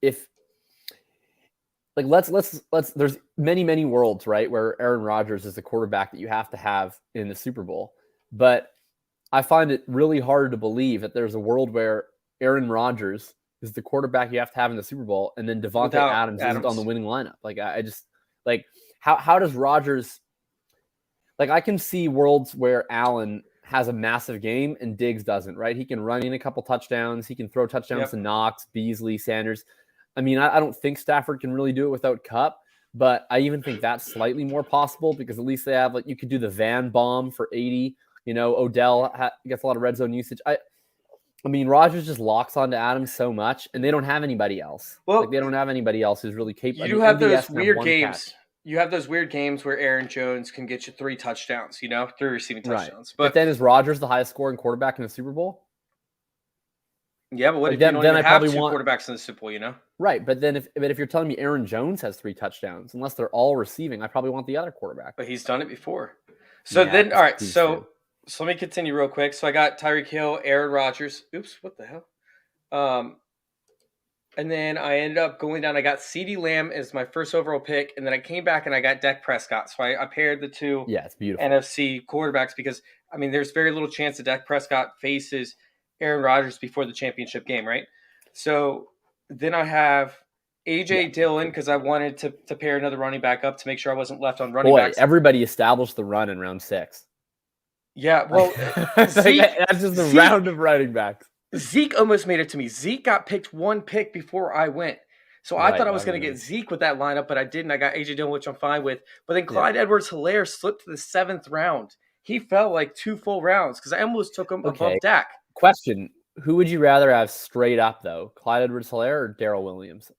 if like let's there's many worlds, right, where Aaron Rodgers is the quarterback that you have to have in the Super Bowl. But I find it really hard to believe that there's a world where Aaron Rodgers is the quarterback you have to have in the Super Bowl, and then Devontae Adams isn't on the winning lineup. Like I just like how does Rodgers, like I can see worlds where Allen has a massive game and Diggs doesn't, right? He can run in a couple touchdowns. He can throw touchdowns to Knox, Beasley, Sanders. I mean, I don't think Stafford can really do it without Kupp, but I even think that's slightly more possible because at least they have, like, you could do the Van bomb for 80. You know, Odell gets a lot of red zone usage. I mean, Rodgers just locks onto Adams so much, and they don't have anybody else. Well, like, they don't have anybody else who's really capable. You have those weird games. Catch. You have those weird games where Aaron Jones can get you 3 touchdowns, 3 receiving touchdowns. Right. But then is Rodgers the highest scoring quarterback in the Super Bowl? Yeah, but what if you don't even have 2 quarterbacks in the Super Bowl, Right, but then if you're telling me Aaron Jones has 3 touchdowns, unless they're all receiving, I probably want the other quarterback. But he's done it before. So then, all right, so let me continue real quick. So I got Tyreek Hill, Aaron Rodgers. Oops, what the hell? And then I ended up going down. I got CeeDee Lamb as my first overall pick, and then I came back and I got Dak Prescott. So I paired the 2 it's beautiful. NFC quarterbacks because, I mean, there's very little chance that Dak Prescott faces Aaron Rodgers before the championship game, right? So then I have A.J. Dillon because I wanted to pair another running back up to make sure I wasn't left on running backs. Everybody established the run in round 6. Yeah, well, Zeke, that's just the round of running backs. Zeke almost made it to me. Zeke got picked 1 pick before I went. So I thought I was going to get Zeke with that lineup, but I didn't. I got A.J. Dillon, which I'm fine with. But then Clyde Edwards-Helaire slipped to the 7th round. He fell like 2 full rounds because I almost took him above Dak. Question, who would you rather have straight up, though? Clyde Edwards-Helaire or Darrell Williams?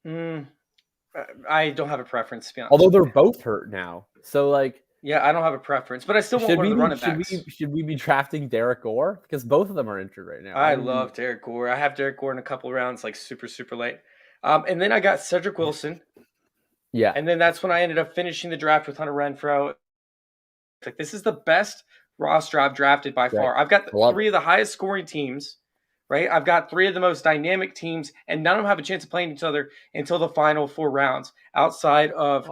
I don't have a preference, to be honest. Although they're both hurt now. So, like... Yeah, I don't have a preference, but I still want one of the running backs. Should we be drafting Derek Gore? Because both of them are injured right now. I love Derek Gore. I have Derek Gore in a couple of rounds, like super, super late. And then I got Cedric Wilson. Yeah. And then that's when I ended up finishing the draft with Hunter Renfrow. Like, this is the best roster I've drafted by far. I've got 3 of the highest scoring teams, right? I've got 3 of the most dynamic teams, and none of them have a chance of playing each other until the final 4 rounds, outside of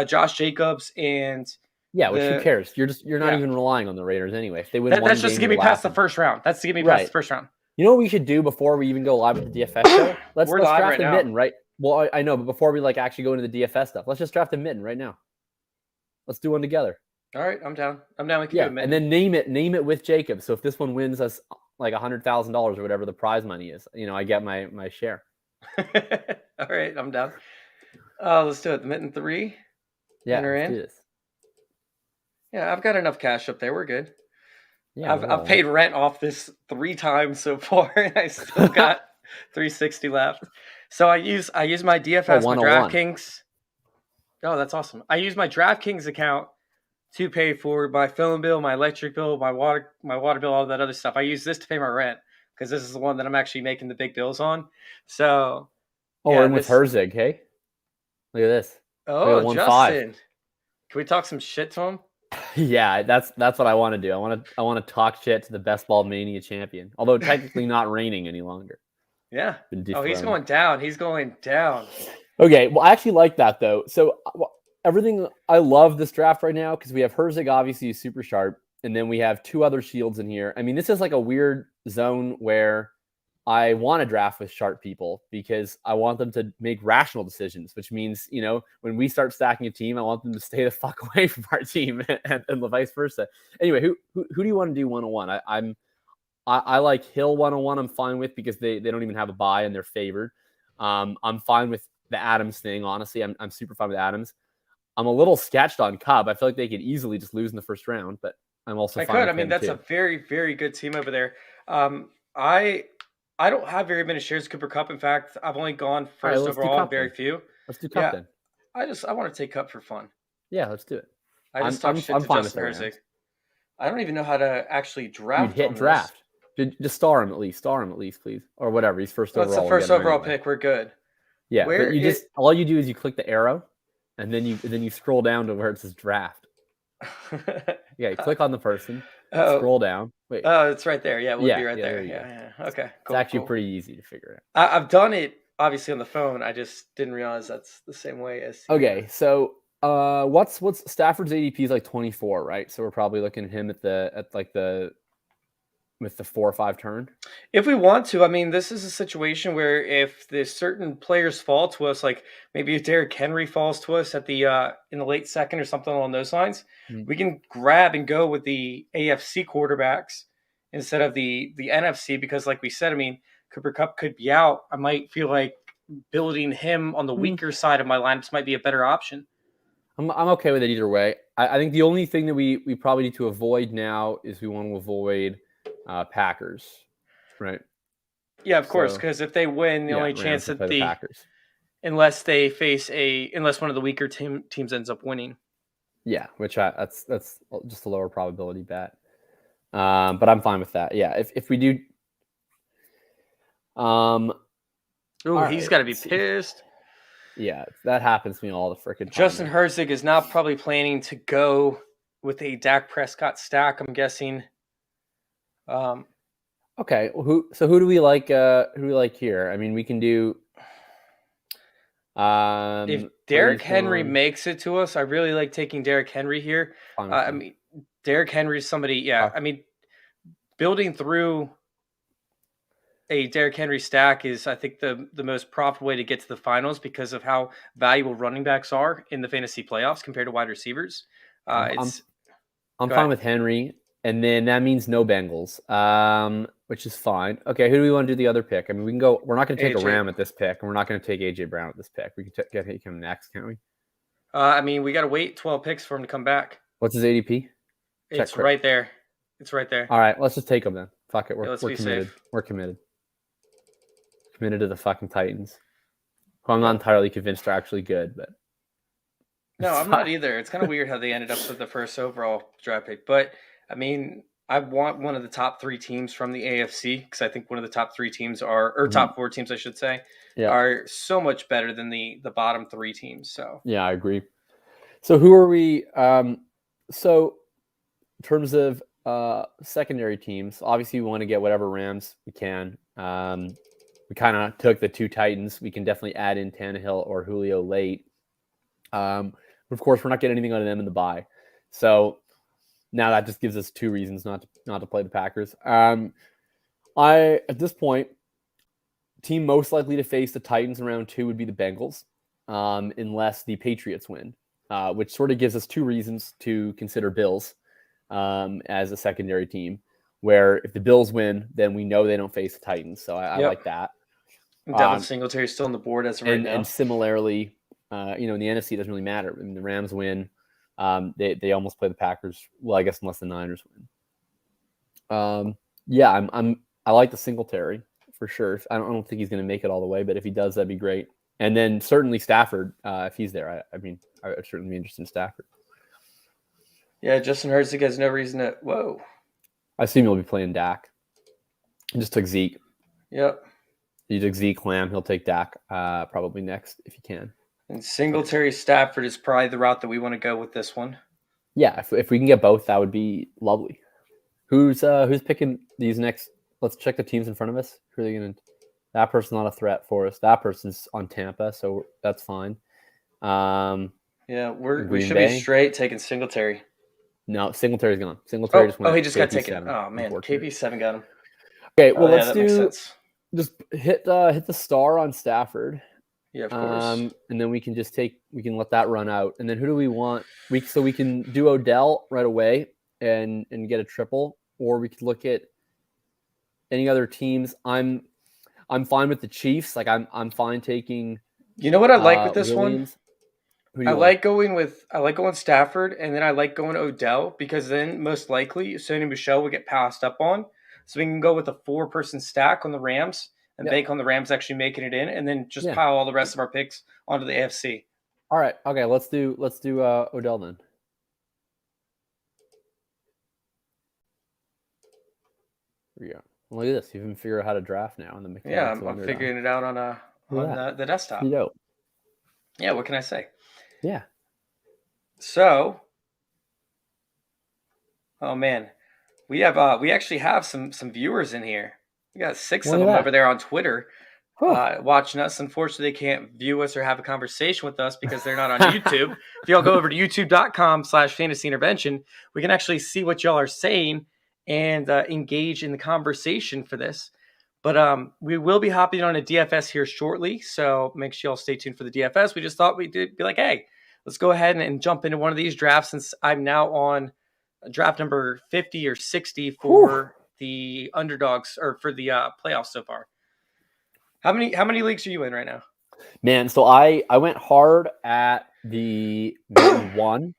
Josh Jacobs and... Yeah, which who cares? You're not even relying on the Raiders anyway. If they win that's just to get me past the first round. That's to get me past the first round. You know what we should do before we even go live with the DFS show? Let's draft a mitten, right? Well, I know, but before we actually go into the DFS stuff, let's just draft a mitten right now. Let's do one together. All right, I'm down. We can do a mitten. And then name it with Jacob. So if this one wins us like $100,000 or whatever the prize money is, I get my share. All right, I'm down. Let's do it. The mitten 3. Yeah, let's do this. Yeah, I've got enough cash up there. We're good. Yeah, I've paid rent off this 3 times so far, and I still got $360 left. So I use my DFS, my DraftKings. Oh, that's awesome. I use my DraftKings account to pay for my phone bill, my electric bill, my water bill, all that other stuff. I use this to pay my rent because this is the one that I'm actually making the big bills on. So, and with Herzig, hey, look at this. Oh, Justin, can we talk some shit to him? Yeah, that's what I want to do. I want to talk shit to the Best Ball Mania champion, although technically not reigning any longer. Yeah. Oh, he's going down. Okay, well, I actually like that though. So everything, I love this draft right now because we have Herzig, obviously super sharp, and then we have 2 other shields in here. I mean, this is like a weird zone where I want to draft with sharp people because I want them to make rational decisions, which means, when we start stacking a team, I want them to stay the fuck away from our team and the vice versa. Anyway, who do you want to do 101? I like Hill 101. I'm fine with because they don't even have a bye and they're favored. I'm fine with the Adams thing. Honestly, I'm super fine with Adams. I'm a little sketched on Cobb. I feel like they could easily just lose in the first round, but I'm also fine with him that's too. A very, very good team over there. I don't have very many shares of Cooper Kupp. In fact, I've only gone first overall, very few. Let's do Kupp then. I want to take Kupp for fun. Yeah, let's do it. I'm fine with Herzig. I don't even know how to actually draft. Hit draft. Just star him at least, please, or whatever. He's first overall. That's the first overall pick. We're good. Yeah, but all you do is you click the arrow, and then you scroll down to where it says draft. Yeah, you click on the person, Oh, scroll down. Wait. oh, it's right there. Yeah, it would be Yeah, right yeah, there. there you go. Yeah. Okay, It's cool, actually cool. pretty easy to figure I've done it obviously on the phone. I just didn't realize that's the same way as out. Okay, so what's Stafford's ADP is like 24, right? So we're probably looking at him with the 4 or 5 turn. If we want to, I mean, this is a situation where if the certain players fall to us, like maybe if Derrick Henry falls to us at the in the late second or something along those lines, we can grab and go with the AFC quarterbacks instead of the NFC because, like we said, I mean, Cooper Kupp could be out. I might feel like building him on the weaker side of my lineups might be a better option. I'm okay with it either way. I think the only thing that we probably need to avoid now is we want to avoid Packers, right? Yeah, of course, because if they win, the only chance that the Packers, unless they face unless one of the weaker teams ends up winning. Yeah, which that's just a lower probability bet. But I'm fine with that. Yeah, if we do, he's got to be pissed. Yeah, that happens to me all the freaking time. Justin Herzig is now probably planning to go with a Dak Prescott stack, I'm guessing. Okay, well, who do we like? Who do we like here? I mean, we can do. If Derrick Henry makes it to us, I really like taking Derrick Henry here. I mean, Derrick Henry is somebody. Yeah, I mean, building through a Derrick Henry stack is, I think, the most profitable way to get to the finals because of how valuable running backs are in the fantasy playoffs compared to wide receivers. I'm fine with Henry, and then that means no Bengals, which is fine. Okay, who do we want to do the other pick? I mean, we can go. We're not going to take a Ram at this pick, and we're not going to take AJ Brown at this pick. We can take him next, can't we? I mean, we got to wait 12 picks for him to come back. What's his ADP? It's right there. It's right there. All right, let's just take him then. Fuck it, we're committed. Safe. We're committed. Committed to the fucking Titans, who I'm not entirely convinced are actually good, but no, I'm not either. It's kind of weird how they ended up with the first overall draft pick, but I mean, I want one of the top 3 teams from the AFC because I think one of the top 3 teams or top 4 teams, I should say, are so much better than the bottom 3 teams. So yeah, I agree. So who are we? So in terms of secondary teams, obviously we want to get whatever Rams we can. We kind of took the 2 Titans. We can definitely add in Tannehill or Julio late. But of course, we're not getting anything out of them in the bye. So now that just gives us 2 reasons not to play the Packers. At this point, team most likely to face the Titans in round 2 would be the Bengals, unless the Patriots win, which sort of gives us 2 reasons to consider Bills as a secondary team. Where if the Bills win, then we know they don't face the Titans. So I like that. Devin Singletary is still on the board as of right now. And similarly, in the NFC, it doesn't really matter. I mean, the Rams win. They almost play the Packers. Well, I guess unless the Niners win. I like the Singletary for sure. I don't think he's going to make it all the way, but if he does, that'd be great. And then certainly Stafford, if he's there. I mean, I would certainly be interested in Stafford. Yeah, Justin Herzig has no reason to. Whoa. I assume he'll be playing Dak. He just took Zeke. Yep. He took Zeke, Lamb. He'll take Dak probably next if he can. And Singletary Stafford is probably the route that we want to go with this one. Yeah, if we can get both, that would be lovely. Who's picking these next? Let's check the teams in front of us. Who are they going to? That person's not a threat for us. That person's on Tampa, so that's fine. Yeah, we should be straight taking Singletary. No, Singletary's gone. Singletary just went. Oh, he just got taken. Oh man, KP7 got him. Okay, well let's do. Just hit the star on Stafford. Yeah, of course. And then we can let that run out. And then who do we want? We can do Odell right away and get a triple, or we could look at any other teams. I'm fine with the Chiefs. Like I'm fine taking. You know what I like with this Williams. one? I like going Stafford, and then I like going Odell because then most likely Sony Michel will get passed up on. So we can go with a 4-person stack on the Rams and bank on the Rams actually making it in, and then just pile all the rest of our picks onto the AFC. All right. Okay. Let's do Odell then. Here we go. Look at this. You can figure out how to draft now. I'm figuring it out on the desktop. Yeah. What can I say? Yeah. So Oh man, we actually have some viewers in here. We got 6 of Look at them that. over there on Twitter Whew. watching us. Unfortunately, they can't view us or have a conversation with us because they're not on YouTube. If y'all go over to youtube.com/fantasy intervention, we can actually see what y'all are saying and engage in the conversation for this. But we will be hopping on a DFS here shortly, so make sure y'all stay tuned for the DFS. We just thought we'd be like, hey, let's go ahead and jump into one of these drafts since I'm now on draft number 50 or 60 for the underdogs or for the playoffs so far. How many leagues are you in right now? Man, so I went hard at the mitten 1,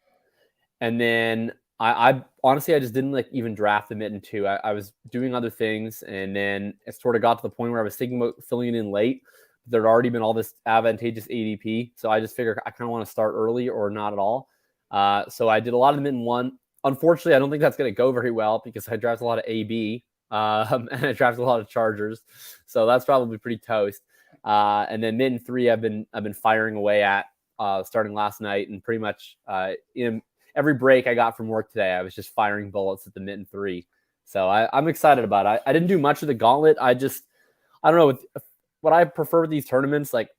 and then I honestly I just didn't like even draft the mitten 2. I was doing other things, and then it sort of got to the point where I was thinking about filling it in late. There'd already been all this advantageous ADP, so I just figured I kind of want to start early or not at all. So I did a lot of the mitten 1. Unfortunately, I don't think that's going to go very well because I drafted a lot of AB and I drafted a lot of Chargers, so that's probably pretty toast. And then mitten 3, I've been firing away at starting last night, and pretty much in every break I got from work today, I was just firing bullets at the mitten 3. So I'm excited about it. I didn't do much of the gauntlet. I don't know what I prefer with these tournaments. Like,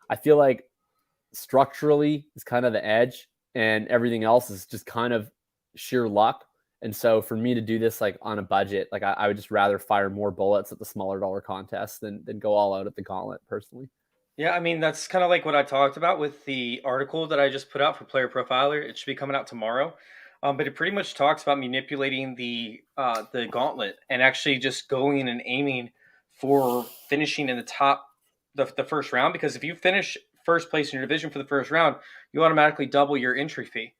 I feel like structurally is kind of the edge, and everything else is just kind of sheer luck. And so for me to do this like on a budget, like I would just rather fire more bullets at the smaller dollar contests than go all out at the gauntlet personally. Yeah, I mean, that's kind of like what I talked about with the article that I just put out for Player Profiler. It should be coming out tomorrow. But it pretty much talks about manipulating the gauntlet and actually just going and aiming for finishing in the top the first round. Because if you finish first place in your division for the first round, you automatically double your entry fee,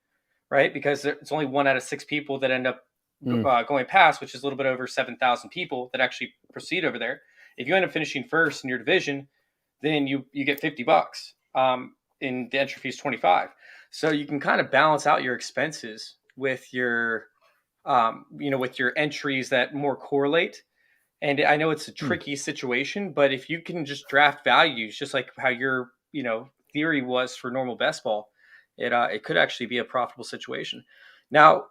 right? Because it's only 1 out of 6 people that end up going past, which is a little bit over 7,000 people that actually proceed over there. If you end up finishing first in your division, then you get $50. In the entry fee is 25. So you can kind of balance out your expenses with your, with your entries that more correlate. And I know it's a tricky situation, but if you can just draft values, just like how your, theory was for normal best ball, it could actually be a profitable situation. Now,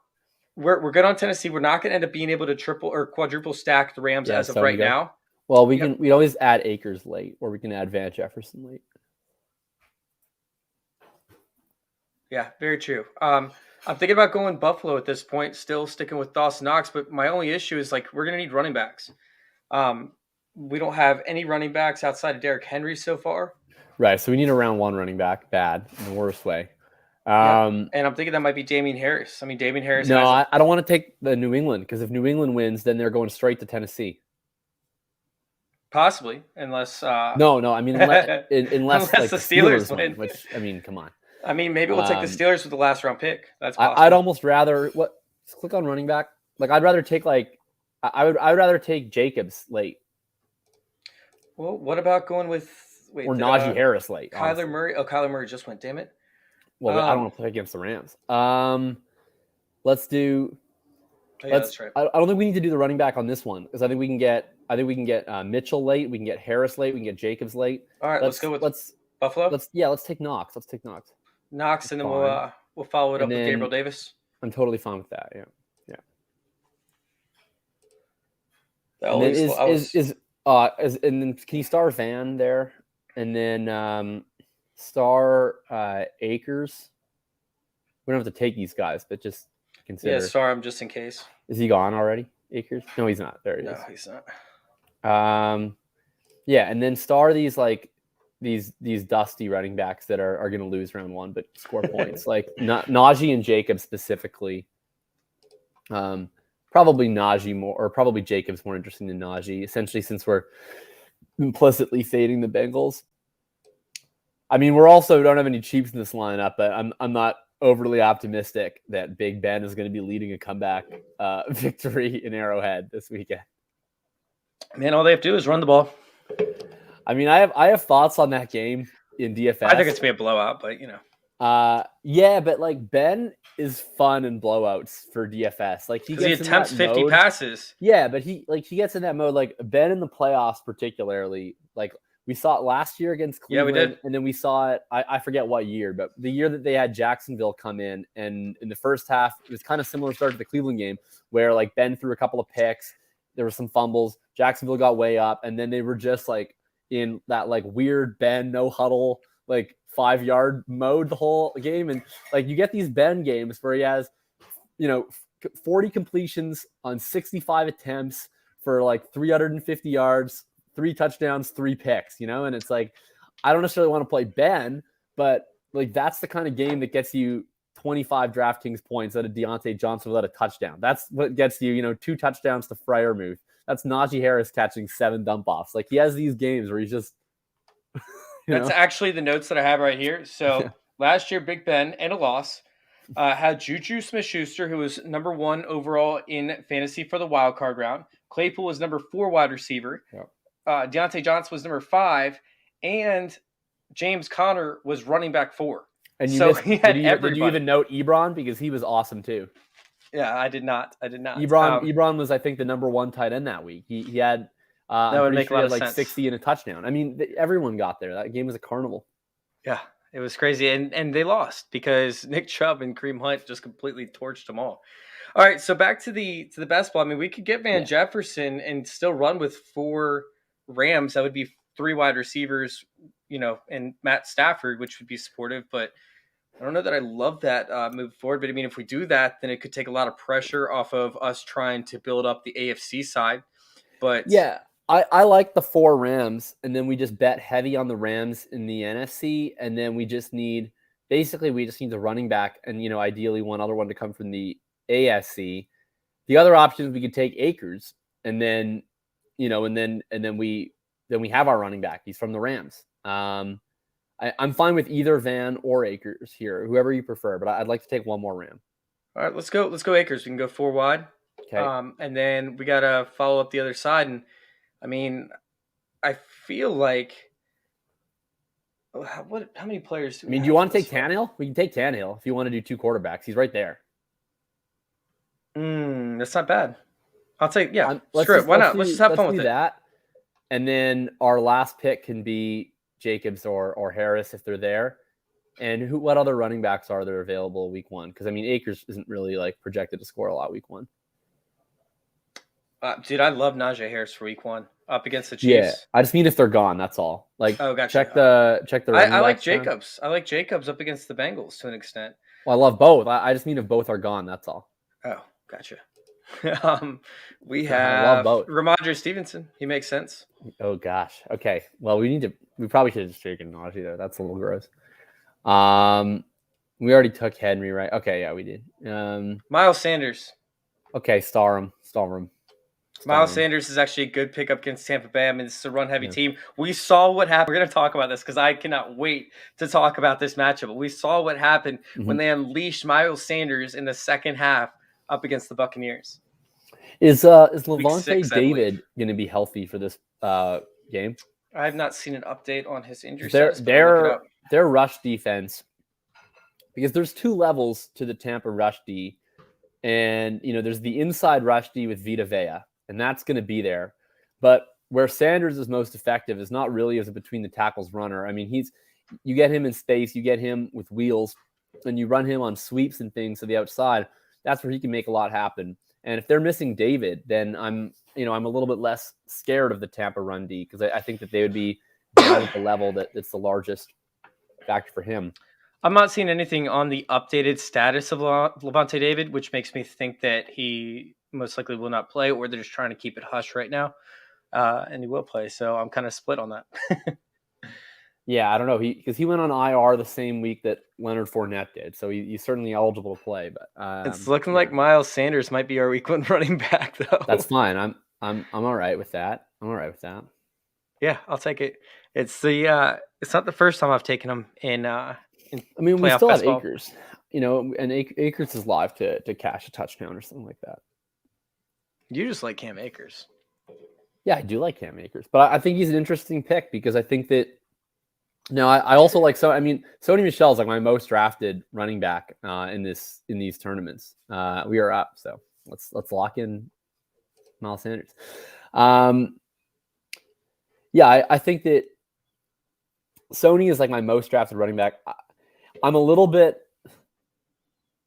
we're good on Tennessee. We're not going to end up being able to triple or quadruple stack the Rams as of right now. Well, we always add Akers late, or we can add Van Jefferson late. Yeah, very true. I'm thinking about going Buffalo at this point, still sticking with Dawson Knox, but my only issue is like we're going to need running backs. We don't have any running backs outside of Derrick Henry so far. Right, so we need a round 1 running back, bad in the worst way. And I'm thinking that might be Damian Harris. I mean, Damian Harris. No, I don't want to take the New England, because if New England wins, then they're going straight to Tennessee. Possibly, unless no, I mean unless like the Steelers win. Which, I mean, come on. I mean, maybe we'll take the Steelers with the last round pick. That's possible. I'd almost rather just click on running back. Like I'd rather take I would rather take Jacobs late. Well, what about going with Najee Harris late? Kyler honestly. Murray. Oh, Kyler Murray just went. Damn it. Well, I don't want to play against the Rams. Let's do. That's right. I don't think we need to do the running back on this one, because I think we can get Mitchell late. We can get Harris late. We can get Jacobs late. All right, let's go with Buffalo. Let's take Knox. Let's take Knox. Knox, and then we'll follow it up with Gabriel Davis. I'm totally fine with that. Yeah. And then can you star Van there, and then star Akers? We don't have to take these guys, but just consider. Yeah, star him just in case. Is he gone already, Akers? No, he's not. There he is. No, he's not. Yeah, and then star these these dusty running backs that are going to lose round 1 but score points, like Najee and Jacob specifically. Probably Najee more, or probably Jacobs more interesting than Najee, essentially, since we're implicitly fading the Bengals. I mean, we don't have any cheaps in this lineup, but I'm not overly optimistic that Big Ben is going to be leading a comeback victory in Arrowhead this weekend. Man, all they have to do is run the ball. I mean, I have thoughts on that game in DFS. I think it's gonna be a blowout, but yeah, but like Ben is fun in blowouts for DFS. Like he attempts 50 passes. Yeah, but he gets in that mode. Like Ben in the playoffs, particularly, like We saw it last year against Cleveland. Yeah, we did. And then we saw it, I forget what year, but the year that they had Jacksonville come in, and in the first half, it was kind of similar start to the Cleveland game where like Ben threw a couple of picks. There were some fumbles. Jacksonville got way up, and then they were just like in that like weird Ben no huddle, like 5-yard mode the whole game. And like you get these Ben games where he has, 40 completions on 65 attempts for like 350 yards, 3 touchdowns, 3 picks, and it's like, I don't necessarily want to play Ben, but like that's the kind of game that gets you 25 DraftKings points out of Deontay Johnson without a touchdown. That's what gets you, 2 touchdowns to Freiermuth. That's Najee Harris catching 7 dump offs. Like he has these games where he's just. That's actually the notes that I have right here. So last year, Big Ben and a loss had Juju Smith-Schuster, who was number 1 overall in fantasy for the wild card round. Claypool was number 4 wide receiver. Yep. Deontay Johnson was number 5, and James Conner was running back 4. And he had did you even note Ebron, because he was awesome too? Yeah, I did not. Ebron was, I think, the number 1 tight end that week. He had that would make a lot of like sense. 60 and a touchdown. I mean, everyone got there. That game was a carnival. Yeah, it was crazy, and they lost because Nick Chubb and Kareem Hunt just completely torched them all. All right, so back to the best ball. I mean, we could get Van Jefferson and still run with 4 Rams. That would be 3 wide receivers, and Matt Stafford, which would be supportive. But I don't know that I love that move forward. But I mean, if we do that, then it could take a lot of pressure off of us trying to build up the AFC side. But yeah, I like the 4 Rams, and then we just bet heavy on the Rams in the NFC, and then we just need the running back, and ideally one other one to come from the AFC. The other options, we could take Akers, and then we have our running back. He's from the Rams. I'm fine with either Van or Akers here, whoever you prefer, but I'd like to take one more Ram. All right, let's go Akers. We can go 4 wide. Okay. And then we got to follow up the other side. And I mean, I feel like how many players do we have? Do you want to take Tannehill? We can take Tannehill if you want to do 2 quarterbacks. He's right there. That's not bad. I'll take, Why not? Let's just have fun with that. And then our last pick can be Jacobs or Harris if they're there. And what other running backs are there available week 1? Because I mean, Akers isn't really like projected to score a lot week 1. Dude, I love Najee Harris for week 1 up against the Chiefs. Yeah, I just mean if they're gone, that's all. Like, gotcha. Check the. I like Jacobs. I like Jacobs up against the Bengals to an extent. Well, I love both. I just mean if both are gone, that's all. Oh, gotcha. We have Ramondre Stevenson. He makes sense. Oh gosh. Okay. Well, we probably should have just taken Najee though. That's a little gross. We already took Henry, right? Okay, yeah, we did. Miles Sanders. Okay, star him. Miles Sanders is actually a good pickup against Tampa Bay. I mean, this is a run-heavy team. We saw what happened. We're going to talk about this because I cannot wait to talk about this matchup. But we saw what happened when they unleashed Miles Sanders in the second half up against the Buccaneers. Is Levante David going to be healthy for this game? I have not seen an update on his injury. Their rush defense, because there's 2 levels to the Tampa rush D, and there's the inside rush D with Vita Vea, and that's going to be there. But where Sanders is most effective is not really as a between the tackles runner. I mean, you get him in space, you get him with wheels, and you run him on sweeps and things to the outside. That's where he can make a lot happen. And if they're missing David, then I'm a little bit less scared of the Tampa run D, because I think that they would be down at the level that's the largest factor for him. I'm not seeing anything on the updated status of Levante David, which makes me think that he most likely will not play, or they're just trying to keep it hush right now. And he will play. So I'm kind of split on that. Yeah, I don't know. Because he went on IR the same week that Leonard Fournette did, so he's certainly eligible to play. But it's looking like Miles Sanders might be our week 1 running back, though. That's fine. I'm all right with that. Yeah, I'll take it. It's not the first time I've taken him in. I mean, we still have Akers, and Akers is live to cash a touchdown or something like that. You just like Cam Akers. Yeah, I do like Cam Akers, but I think he's an interesting pick because I think that. No, I also like Sony Michel's like my most drafted running back in these tournaments. We are up, so let's lock in Miles Sanders. I think that Sony is like my most drafted running back. I'm a little bit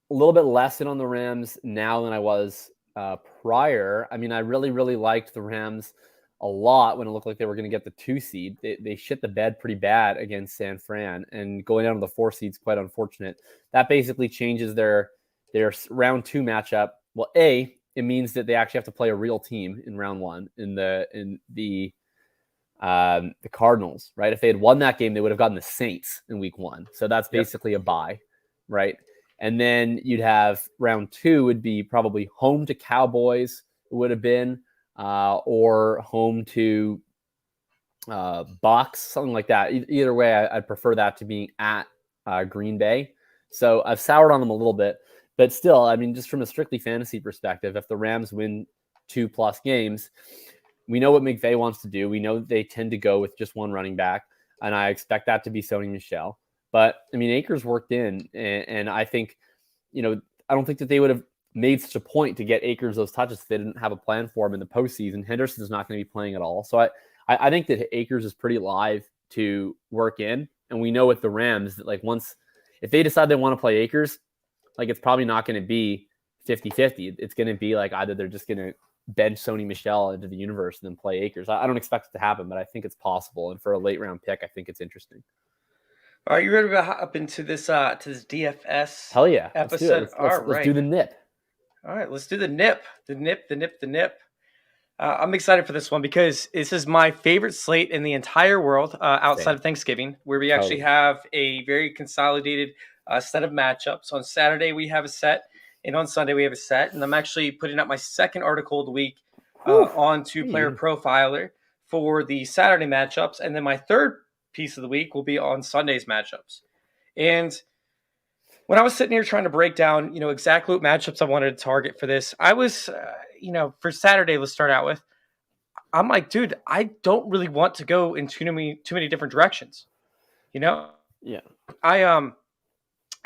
less in on the Rams now than I was prior. I mean, I really, really liked the Rams a lot when it looked like they were going to get the 2 seed. They shit the bed pretty bad against San Fran, and going down to the 4 seed is quite unfortunate. That basically changes their round 2 matchup. Well, it means that they actually have to play a real team in round 1 in the Cardinals, right? If they had won that game, they would have gotten the Saints in week 1. So that's basically a bye, right? And then you'd have round 2 would be probably home to Cowboys, would have been, or home to Bucks, something like that. Either way, I'd prefer that to being at Green Bay. So I've soured on them a little bit, but still, I mean, just from a strictly fantasy perspective, if the Rams win 2+ games, we know what McVay wants to do. We know they tend to go with just one running back, and I expect that to be Sony Michel. But I mean, Akers worked in, and I think, I don't think that they would have made such a point to get Akers those touches if they didn't have a plan for him in the postseason. Henderson's not going to be playing at all. So I think that Akers is pretty live to work in. And we know with the Rams that if they decide they want to play Akers, it's probably not going to be 50-50. It's going to be either they're just going to bench Sony Michel into the universe and then play Akers. I don't expect it to happen, but I think it's possible. And for a late round pick, I think it's interesting. Are you ready to hop into this DFS? Hell yeah. Episode? Let's do the nip. All right, let's do the nip. The nip. I'm excited for this one because this is my favorite slate in the entire world outside of Thanksgiving, where we actually have a very consolidated set of matchups. On Saturday, we have a set, and on Sunday, we have a set. And I'm actually putting up my second article of the week on Player Profiler for the Saturday matchups. And then my third piece of the week will be on Sunday's matchups. And when I was sitting here trying to break down, exactly what matchups I wanted to target for this, I was, for Saturday, let's start out with, I'm like, dude, I don't really want to go in too many different directions. Yeah. I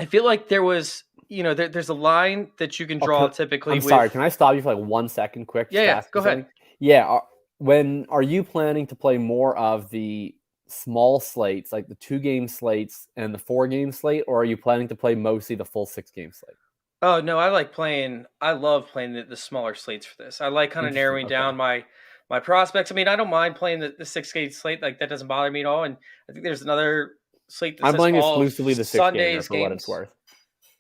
feel like there was, there's a line that you can draw typically. Sorry, can I stop you for 1 second quick? Yeah, go ahead. Yeah. When are you planning to play more of the small slates, like the 2-game slates and the 4-game slate, or are you planning to play mostly the full 6-game slate? Oh no, I love playing the smaller slates for this. I like kind of narrowing down my prospects. I mean, I don't mind playing the 6-game slate, that doesn't bother me at all. And I think there's another slate that I'm playing exclusively the Sunday's for what it's worth.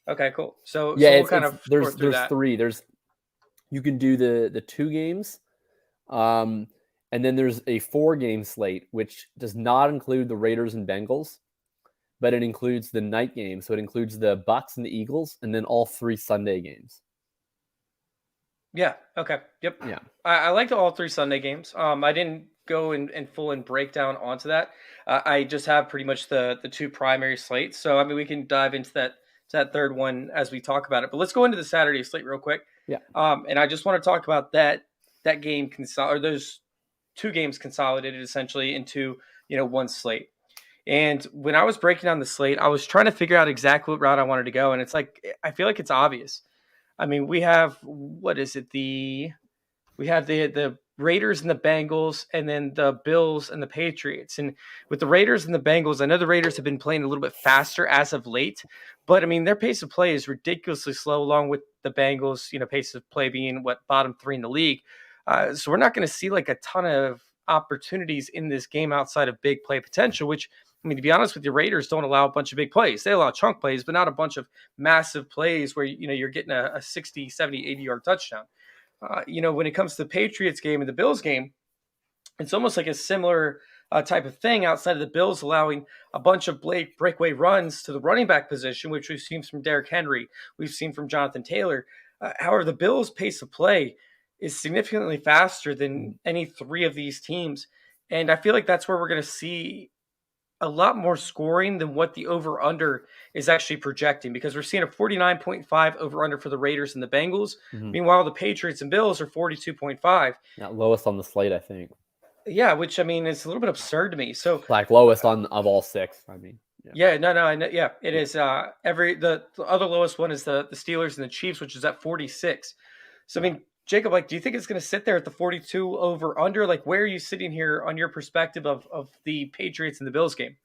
Okay, cool. So we'll there's 3. You can do the 2 games, and then there's a 4-game slate, which does not include the Raiders and Bengals, but it includes the night game. So it includes the Bucks and the Eagles, and then all 3 Sunday games. Yeah. Okay. Yep. Yeah. I liked all 3 Sunday games. I didn't go and full and break down onto that. I just have pretty much the 2 primary slates. So, I mean, we can dive into that third one as we talk about it. But let's go into the Saturday slate real quick. Yeah. And I just want to talk about that game or those 2 games consolidated essentially into, one slate. And when I was breaking down the slate, I was trying to figure out exactly what route I wanted to go. And it's I feel like it's obvious. I mean, we have, what is it? We have the Raiders and the Bengals, and then the Bills and the Patriots. And with the Raiders and the Bengals, I know the Raiders have been playing a little bit faster as of late, but I mean, their pace of play is ridiculously slow, along with the Bengals, pace of play being bottom 3 in the league. So we're not going to see a ton of opportunities in this game outside of big play potential, which, I mean, to be honest with you, Raiders don't allow a bunch of big plays. They allow chunk plays, but not a bunch of massive plays where, you're getting a 60, 70, 80-yard touchdown. When it comes to the Patriots game and the Bills game, it's almost like a similar type of thing outside of the Bills allowing a bunch of breakaway runs to the running back position, which we've seen from Derrick Henry, we've seen from Jonathan Taylor. However, the Bills' pace of play is significantly faster than any 3 of these teams. And I feel like that's where we're going to see a lot more scoring than what the over-under is actually projecting, because we're seeing a 49.5 over-under for the Raiders and the Bengals. Mm-hmm. Meanwhile, the Patriots and Bills are 42.5. Lowest on the slate, I think. Yeah, which, I mean, it's a little bit absurd to me. So lowest of all 6, I mean. Yeah, no, I know. Yeah, it is. The other lowest one is the Steelers and the Chiefs, which is at 46. So, I mean, Jacob, do you think it's going to sit there at the 42 over under? Where are you sitting here on your perspective of the Patriots and the Bills game?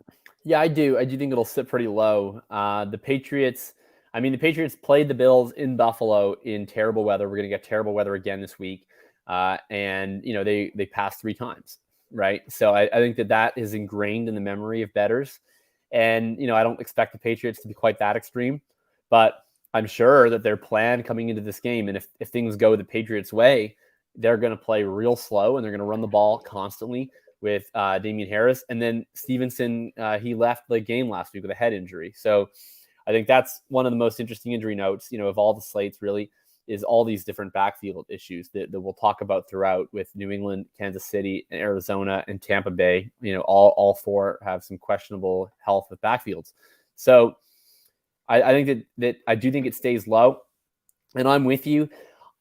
Yeah, I do. I do think it'll sit pretty low. The Patriots, the Patriots played the Bills in Buffalo in terrible weather. We're going to get terrible weather again this week. And, they passed 3 times, right? So I think that is ingrained in the memory of bettors. And, I don't expect the Patriots to be quite that extreme, but I'm sure that their plan coming into this game, and if things go the Patriots' way, they're going to play real slow and they're going to run the ball constantly with Damian Harris. And then Stevenson, he left the game last week with a head injury. So I think that's one of the most interesting injury notes, of all the slates really, is all these different backfield issues that we'll talk about throughout with New England, Kansas City, and Arizona, and Tampa Bay. All 4 have some questionable health with backfields. So I think that I do think it stays low. And I'm with you.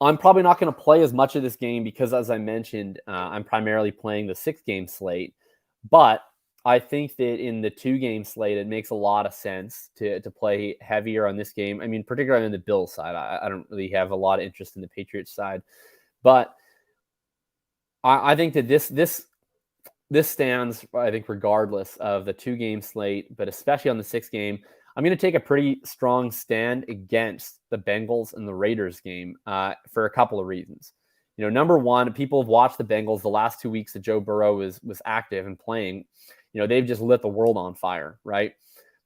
I'm probably not going to play as much of this game because, as I mentioned, I'm primarily playing the 6-game slate. But I think that in the 2-game slate, it makes a lot of sense to play heavier on this game. Particularly on the Bills side. I don't really have a lot of interest in the Patriots side. But I think that this stands, I think, regardless of the 2-game slate, but especially on the 6-game. I'm going to take a pretty strong stand against the Bengals and the Raiders game for a couple of reasons. Number one, people have watched the Bengals the last 2 weeks that Joe Burrow was active and playing. They've just lit the world on fire, right?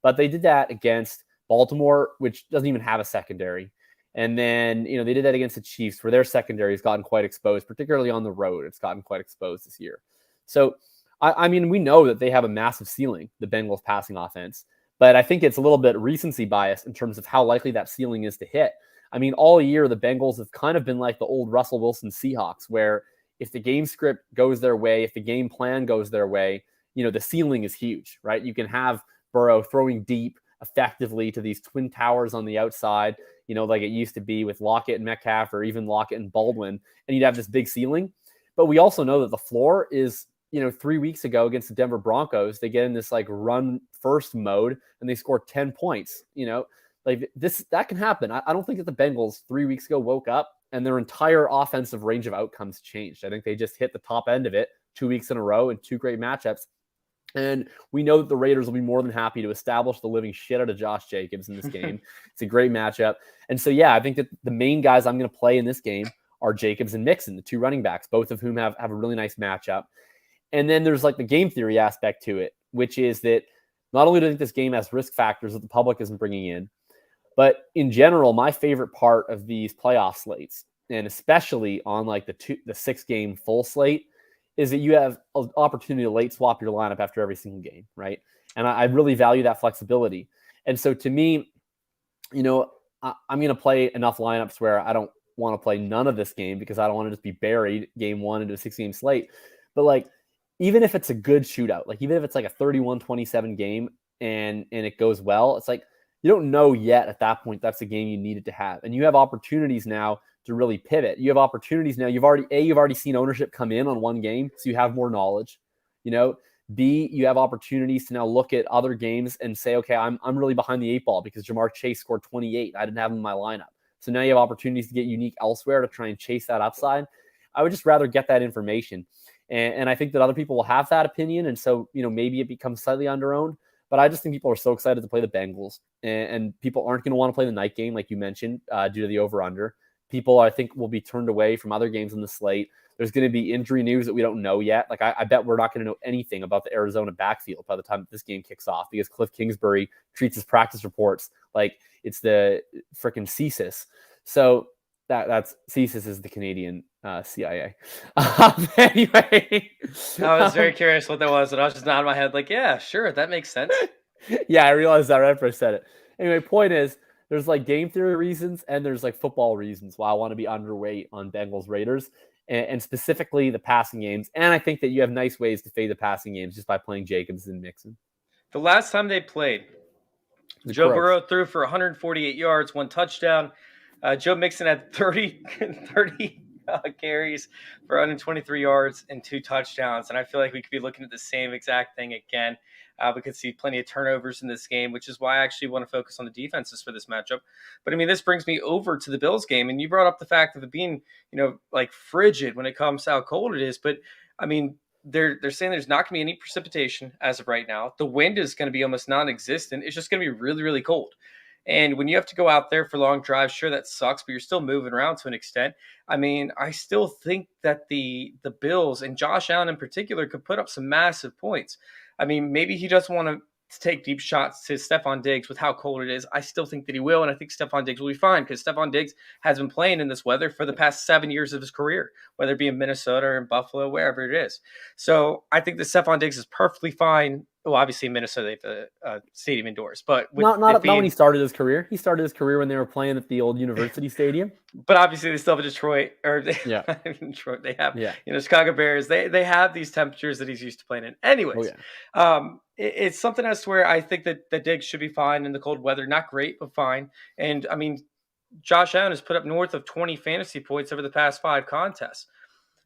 But they did that against Baltimore, which doesn't even have a secondary. And then, they did that against the Chiefs, where their secondary has gotten quite exposed, particularly on the road. It's gotten quite exposed this year. So, we know that they have a massive ceiling, the Bengals passing offense. But I think it's a little bit recency bias in terms of how likely that ceiling is to hit. All year, the Bengals have kind of been like the old Russell Wilson Seahawks, where if the game script goes their way, if the game plan goes their way, the ceiling is huge, right? You can have Burrow throwing deep effectively to these twin towers on the outside, like it used to be with Lockett and Metcalf, or even Lockett and Baldwin, and you'd have this big ceiling. But we also know that the floor is, 3 weeks ago against the Denver Broncos, they get in this like run first mode and they score 10 points, like this, that can happen. I don't think that the Bengals 3 weeks ago woke up and their entire offensive range of outcomes changed. I think they just hit the top end of it 2 weeks in a row and 2 great matchups. And we know that the Raiders will be more than happy to establish the living shit out of Josh Jacobs in this game. It's a great matchup. And so, yeah, I think that the main guys I'm going to play in this game are Jacobs and Mixon, the 2 running backs, both of whom have a really nice matchup. And then there's like the game theory aspect to it, which is that not only do I think this game has risk factors that the public isn't bringing in, but in general, my favorite part of these playoff slates, and especially on like the 6-game full slate, is that you have an opportunity to late swap your lineup after every single game, right? And I really value that flexibility. And so to me, I'm going to play enough lineups where I don't want to play none of this game because I don't want to just be buried game 1 into a 6-game slate. But like, even if it's a good shootout, like even if it's like a 31-27 game and it goes well, it's like you don't know yet at that point that's the game you needed to have. And you have opportunities now to really pivot. You have opportunities now. You've already seen ownership come in on one game, so you have more knowledge. B, you have opportunities to now look at other games and say, okay, I'm really behind the 8 ball because Jamar Chase scored 28. I didn't have him in my lineup. So now you have opportunities to get unique elsewhere to try and chase that upside. I would just rather get that information. And I think that other people will have that opinion. And so, maybe it becomes slightly under-owned. But I just think people are so excited to play the Bengals. And people aren't going to want to play the night game, like you mentioned, due to the over-under. People, I think, will be turned away from other games in the slate. There's going to be injury news that we don't know yet. Like, I bet we're not going to know anything about the Arizona backfield by the time this game kicks off because Cliff Kingsbury treats his practice reports like it's the freaking CSIS. So that's CSIS is the Canadian CIA. Anyway. I was very curious what that was, and I was just nodding my head like, yeah, sure, that makes sense. Yeah, I realized that right after I said it. Anyway, point is, there's like game theory reasons and there's like football reasons why I want to be underweight on Bengals Raiders and specifically the passing games. And I think that you have nice ways to fade the passing games just by playing Jacobs and Mixon. The last time they played, Joe Burrow threw for 148 yards, 1 touchdown. Joe Mixon had 30 carries for 123 yards and 2 touchdowns. And I feel like we could be looking at the same exact thing again. We could see plenty of turnovers in this game, which is why I actually want to focus on the defenses for this matchup. But this brings me over to the Bills game. And you brought up the fact of it being, like frigid when it comes to how cold it is. But they're saying there's not going to be any precipitation as of right now. The wind is going to be almost non-existent. It's just going to be really, really cold. And when you have to go out there for long drives, sure, that sucks, but you're still moving around to an extent. I mean, I still think that the Bills and Josh Allen in particular could put up some massive points. I mean, maybe he doesn't want to take deep shots to Stephon Diggs with how cold it is. I still think that he will, and I think Stephon Diggs will be fine because Stephon Diggs has been playing in this weather for the past 7 years of his career, whether it be in Minnesota or in Buffalo, wherever it is. So I think that Stephon Diggs is perfectly fine. Well, obviously in Minnesota they have the stadium indoors, but not when he started his career. He started his career when they were playing at the old University Stadium. But obviously they still have Detroit, or Detroit. They have Chicago Bears. They have these temperatures that he's used to playing in. Anyways, it's something as to where I think that the Diggs should be fine in the cold weather. Not great, but fine. And I mean, Josh Allen has put up north of 20 fantasy points over the past 5 contests.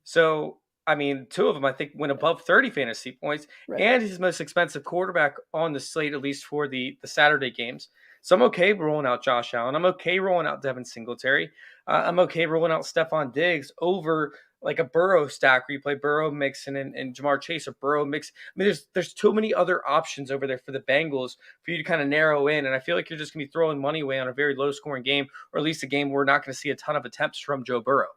So I mean, 2 of them, I think, went above 30 fantasy points, and he's the most expensive quarterback on the slate, at least for the Saturday games. So I'm okay rolling out Josh Allen. I'm okay rolling out Devin Singletary. I'm okay rolling out Stephon Diggs over like a Burrow stack where you play Burrow, Mixon, and Jamar Chase, or Burrow, Mixon. I mean, there's too many other options over there for the Bengals for you to kind of narrow in, and I feel like you're just going to be throwing money away on a very low-scoring game, or at least a game where we're not going to see a ton of attempts from Joe Burrow.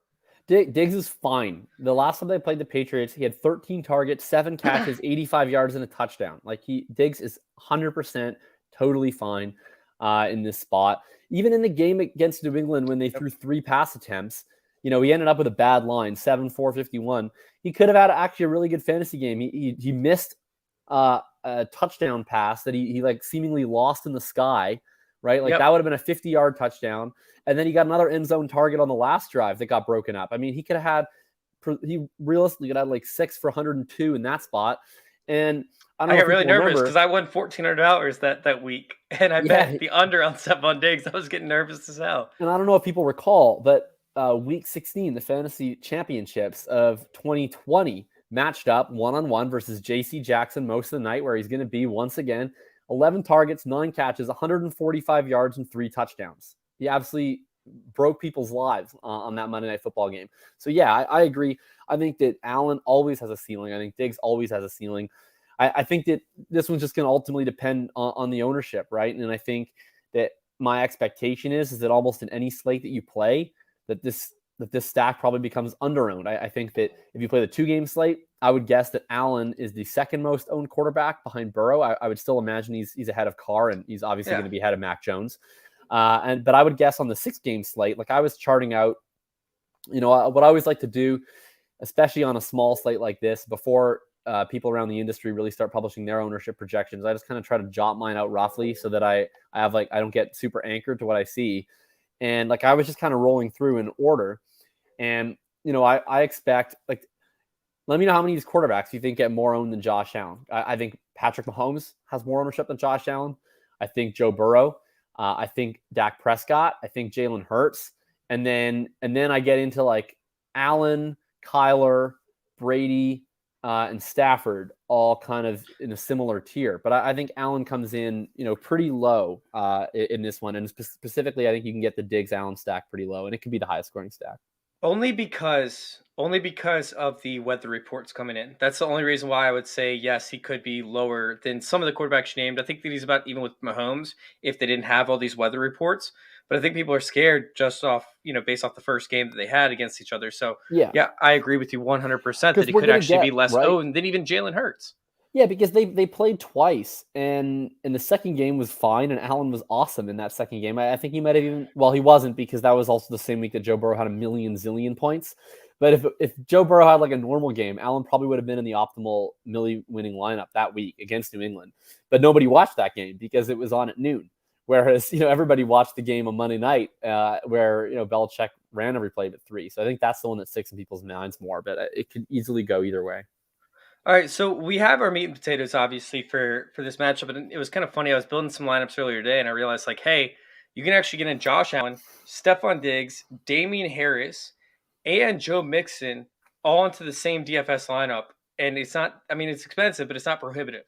Diggs is fine. The last time they played the Patriots, he had 13 targets, 7 catches, 85 yards, and a touchdown. Like Diggs is 100% totally fine in this spot. Even in the game against New England, when they threw 3 pass attempts, he ended up with a bad line, 7-4-51. He could have had actually a really good fantasy game. He missed a touchdown pass that he like seemingly lost in the sky, right? Like that would have been a 50-yard touchdown. And then he got another end zone target on the last drive that got broken up. I mean, he realistically could have had like 6 for 102 in that spot. And I got really nervous because I won $1,400 that week, and I bet the under on Stephon Diggs. I was getting nervous as hell. And I don't know if people recall, but week 16, the fantasy championships of 2020 matched up 1-on-1 versus J.C. Jackson most of the night, where he's going to be once again 11 targets, 9 catches, 145 yards, and 3 touchdowns. He absolutely broke people's lives on that Monday Night Football game. So, yeah, I agree. I think that Allen always has a ceiling. I think Diggs always has a ceiling. I think that this one's just going to ultimately depend on the ownership, right? And I think that my expectation is that almost in any slate that you play, that this stack probably becomes under-owned. I think that if you play the 2-game slate, I would guess that Allen is the second most owned quarterback behind Burrow. I would still imagine he's ahead of Carr, and he's obviously going to be ahead of Mac Jones. But I would guess on the 6-game slate, like I was charting out, what I always like to do, especially on a small slate like this, before people around the industry really start publishing their ownership projections, I just kind of try to jot mine out roughly so that I don't get super anchored to what I see. And like I was just kind of rolling through in order. And, I expect, like, let me know how many of these quarterbacks you think get more owned than Josh Allen. I think Patrick Mahomes has more ownership than Josh Allen. I think Joe Burrow. I think Dak Prescott. I think Jalen Hurts. And then I get into like Allen, Kyler, Brady, and Stafford, all kind of in a similar tier. But I think Allen comes in, pretty low in this one. And specifically, I think you can get the Diggs-Allen stack pretty low, and it could be the highest scoring stack. Only because of the weather reports coming in. That's the only reason why I would say, yes, he could be lower than some of the quarterbacks you named. I think that he's about even with Mahomes if they didn't have all these weather reports. But I think people are scared just off, based off the first game that they had against each other. So, yeah I agree with you 100% that he could actually be less owned than even Jalen Hurts. Yeah, because they played twice, and the second game was fine, and Allen was awesome in that second game. I think he might have even – well, he wasn't, because that was also the same week that Joe Burrow had a million zillion points. But if Joe Burrow had like a normal game, Allen probably would have been in the optimal winning lineup that week against New England. But nobody watched that game because it was on at noon. Whereas, everybody watched the game on Monday night where, Belichick ran every play but 3. So I think that's the one that sticks in people's minds more, but it could easily go either way. All right, so we have our meat and potatoes, obviously, for this matchup. And it was kind of funny. I was building some lineups earlier today, and I realized, like, hey, you can actually get in Josh Allen, Stephon Diggs, Damian Harris, and Joe Mixon all into the same DFS lineup. And it's not – I mean, it's expensive, but it's not prohibitive,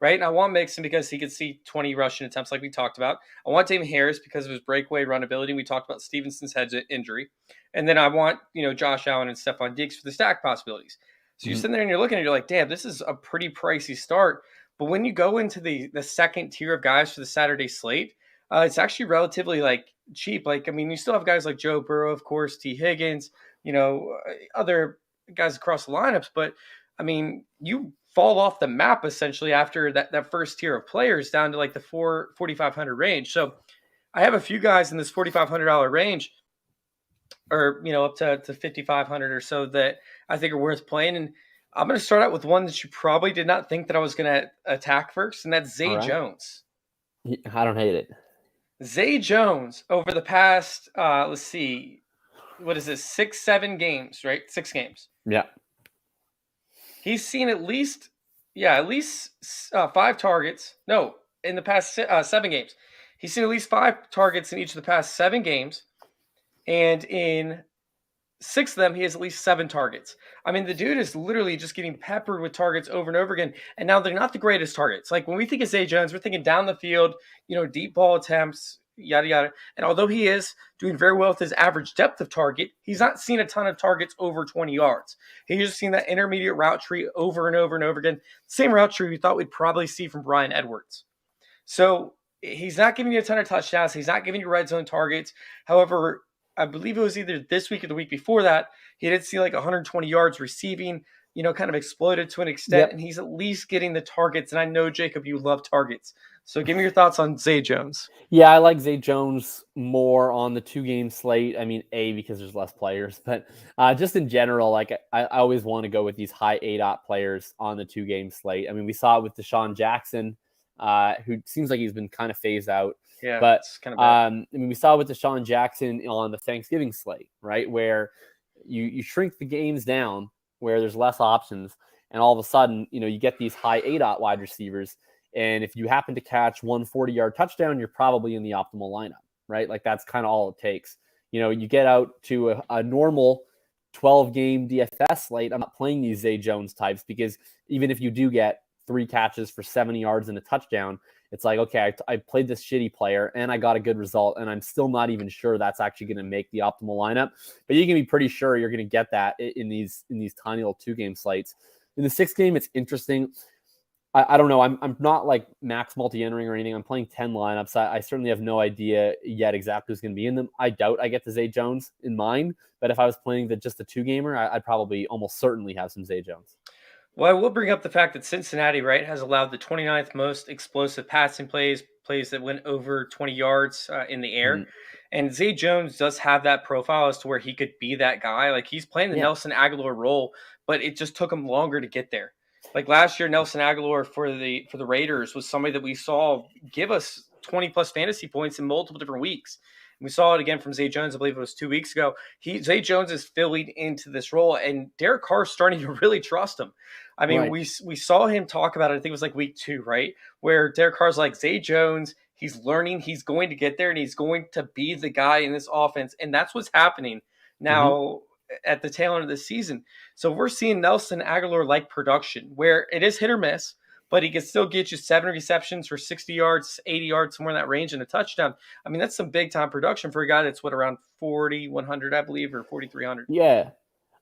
right? And I want Mixon because he could see 20 rushing attempts like we talked about. I want Damian Harris because of his breakaway run ability. We talked about Stevenson's head injury. And then I want, Josh Allen and Stephon Diggs for the stack possibilities. So you're sitting there and you're looking and you're like, damn, this is a pretty pricey start. But when you go into the second tier of guys for the Saturday slate, it's actually relatively like cheap. Like, I mean, you still have guys like Joe Burrow, of course, T. Higgins, other guys across the lineups. But I mean, you fall off the map essentially after that first tier of players down to like the $4,500 range. So I have a few guys in this $4,500 range, or up to $5,500 or so, that I think are worth playing. And I'm going to start out with one that you probably did not think that I was going to attack first, and that's Zay Jones. I don't hate it. Zay Jones over the past, let's see, what is this, 7 games, right? 6 games. Yeah. He's seen at least 5 targets. No, in the past 7 games. He's seen at least 5 targets in each of the past 7 games. And in 6 of them, he has at least 7 targets. I mean, the dude is literally just getting peppered with targets over and over again. And now they're not the greatest targets. Like when we think of Zay Jones, we're thinking down the field, deep ball attempts, yada, yada. And although he is doing very well with his average depth of target, he's not seen a ton of targets over 20 yards. He's just seen that intermediate route tree over and over and over again. Same route tree we thought we'd probably see from Bryan Edwards. So he's not giving you a ton of touchdowns. He's not giving you red zone targets. However, I believe it was either this week or the week before that, he did see like 120 yards receiving, kind of exploded to an extent, and he's at least getting the targets. And I know, Jacob, you love targets. So give me your thoughts on Zay Jones. Yeah, I like Zay Jones more on the 2-game slate. I mean, because there's less players, but just in general, like I always want to go with these high ADOT players on the 2-game slate. I mean, we saw it with Deshaun Jackson, who seems like he's been kind of phased out. Yeah, but it's kind of bad. I mean, we saw with Deshaun Jackson on the Thanksgiving slate, right, where you shrink the games down, where there's less options, and all of a sudden, you get these high ADOT wide receivers, and if you happen to catch 1 40-yard touchdown, you're probably in the optimal lineup, right? Like that's kind of all it takes. You get out to a normal 12-game DFS slate. I'm not playing these Zay Jones types because even if you do get 3 catches for 70 yards and a touchdown, it's like, okay, I played this shitty player and I got a good result, and I'm still not even sure that's actually going to make the optimal lineup. But you can be pretty sure you're going to get that in these tiny little 2-game slates. In the 6th game, it's interesting. I don't know. I'm not like max multi-entering or anything. I'm playing 10 lineups. I certainly have no idea yet exactly who's going to be in them. I doubt I get the Zay Jones in mind, but if I was playing just a 2-gamer, I'd probably almost certainly have some Zay Jones. Well, I will bring up the fact that Cincinnati, right, has allowed the 29th most explosive passing plays that went over 20 yards in the air. Mm-hmm. And Zay Jones does have that profile as to where he could be that guy. Like he's playing the Nelson Aguilar role, but it just took him longer to get there. Like last year, Nelson Aguilar for the Raiders was somebody that we saw give us 20-plus fantasy points in multiple different weeks. We saw it again from Zay Jones, I believe it was 2 weeks ago. Zay Jones is filling into this role, and Derek Carr's starting to really trust him. I mean, right. we saw him talk about it, I think it was like week 2, right? Where Derek Carr's like, Zay Jones, he's learning, he's going to get there, and he's going to be the guy in this offense. And that's what's happening now at the tail end of the season. So we're seeing Nelson Aguilar-like production, where it is hit or miss, but he can still get you 7 receptions for 60 yards, 80 yards, somewhere in that range, and a touchdown. I mean, that's some big-time production for a guy that's, around 4,100, I believe, or 4,300. Yeah.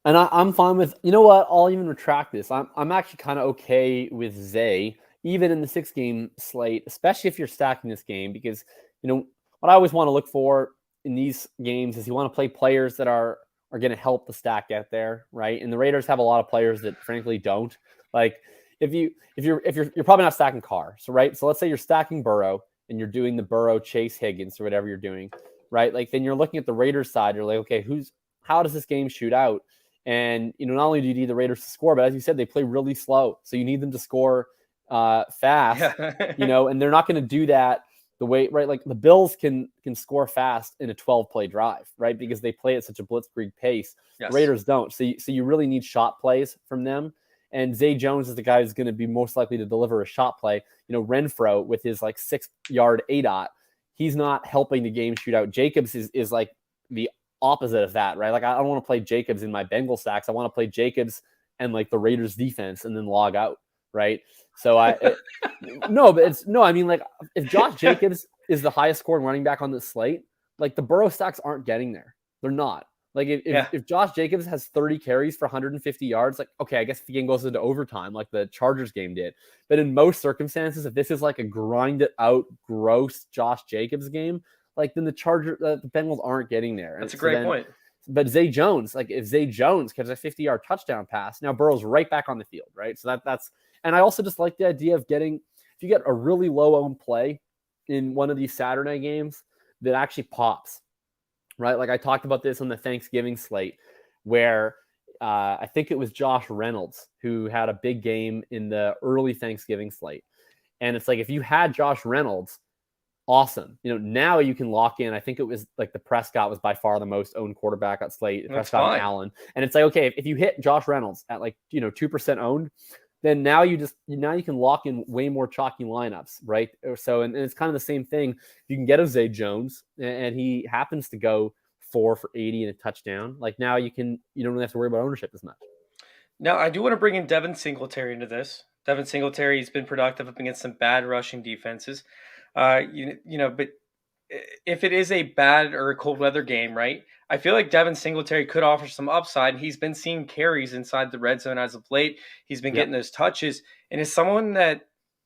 And I'm fine with, you know what, I'll even retract this. I'm actually kind of okay with Zay, even in the 6-game slate, especially if you're stacking this game, because, what I always want to look for in these games is you want to play players that are going to help the stack get there, right? And the Raiders have a lot of players that frankly don't. Like, if you're probably not stacking Carr, so right. So let's say you're stacking Burrow and you're doing the Burrow, Chase, Higgins, or whatever you're doing, right? Like then you're looking at the Raiders side. You're like, okay, how does this game shoot out? And not only do you need the Raiders to score, but as you said, they play really slow, so you need them to score fast. And they're not going to do that the way, right? Like the Bills can score fast in a 12-play drive, right? Because they play at such a blitzkrieg pace. Yes. Raiders don't. So you really need shot plays from them. And Zay Jones is the guy who's going to be most likely to deliver a shot play. Renfro with his like 6-yard ADOT, he's not helping the game shoot out. Jacobs is like the opposite of that, right? Like I don't want to play Jacobs in my Bengal stacks. I want to play Jacobs and like the Raiders defense and then log out, right? So I mean, like if Josh Jacobs is the highest scoring running back on this slate, like the Burrow stacks aren't getting there. They're not. Like if Josh Jacobs has 30 carries for 150 yards, like, okay, I guess if the game goes into overtime, like the Chargers game did. But in most circumstances, if this is like a grind it out, gross Josh Jacobs game, like then the Bengals aren't getting there. That's a great point. But Zay Jones, like if Zay Jones catches a 50-yard touchdown pass, now Burrow's right back on the field, right? So that's, and I also just like the idea of if you get a really low owned play in one of these Saturday games that actually pops. Right, like I talked about this on the Thanksgiving slate, where I think it was Josh Reynolds who had a big game in the early Thanksgiving slate, and it's like if you had Josh Reynolds, awesome. Now you can lock in. I think it was like the Prescott was by far the most owned quarterback at slate. Prescott and Allen, and it's like okay, if you hit Josh Reynolds at 2% owned, then now you can lock in way more chalky lineups, right? So, and it's kind of the same thing. You can get a Zay Jones, and he happens to go 4 for 80 and a touchdown. Like now you don't really have to worry about ownership as much. Now, I do want to bring in Devin Singletary into this. Devin Singletary has been productive up against some bad rushing defenses. But if it is a bad or a cold weather game, right? I feel like Devin Singletary could offer some upside. He's been seeing carries inside the red zone as of late. He's been getting those touches. And is someone that,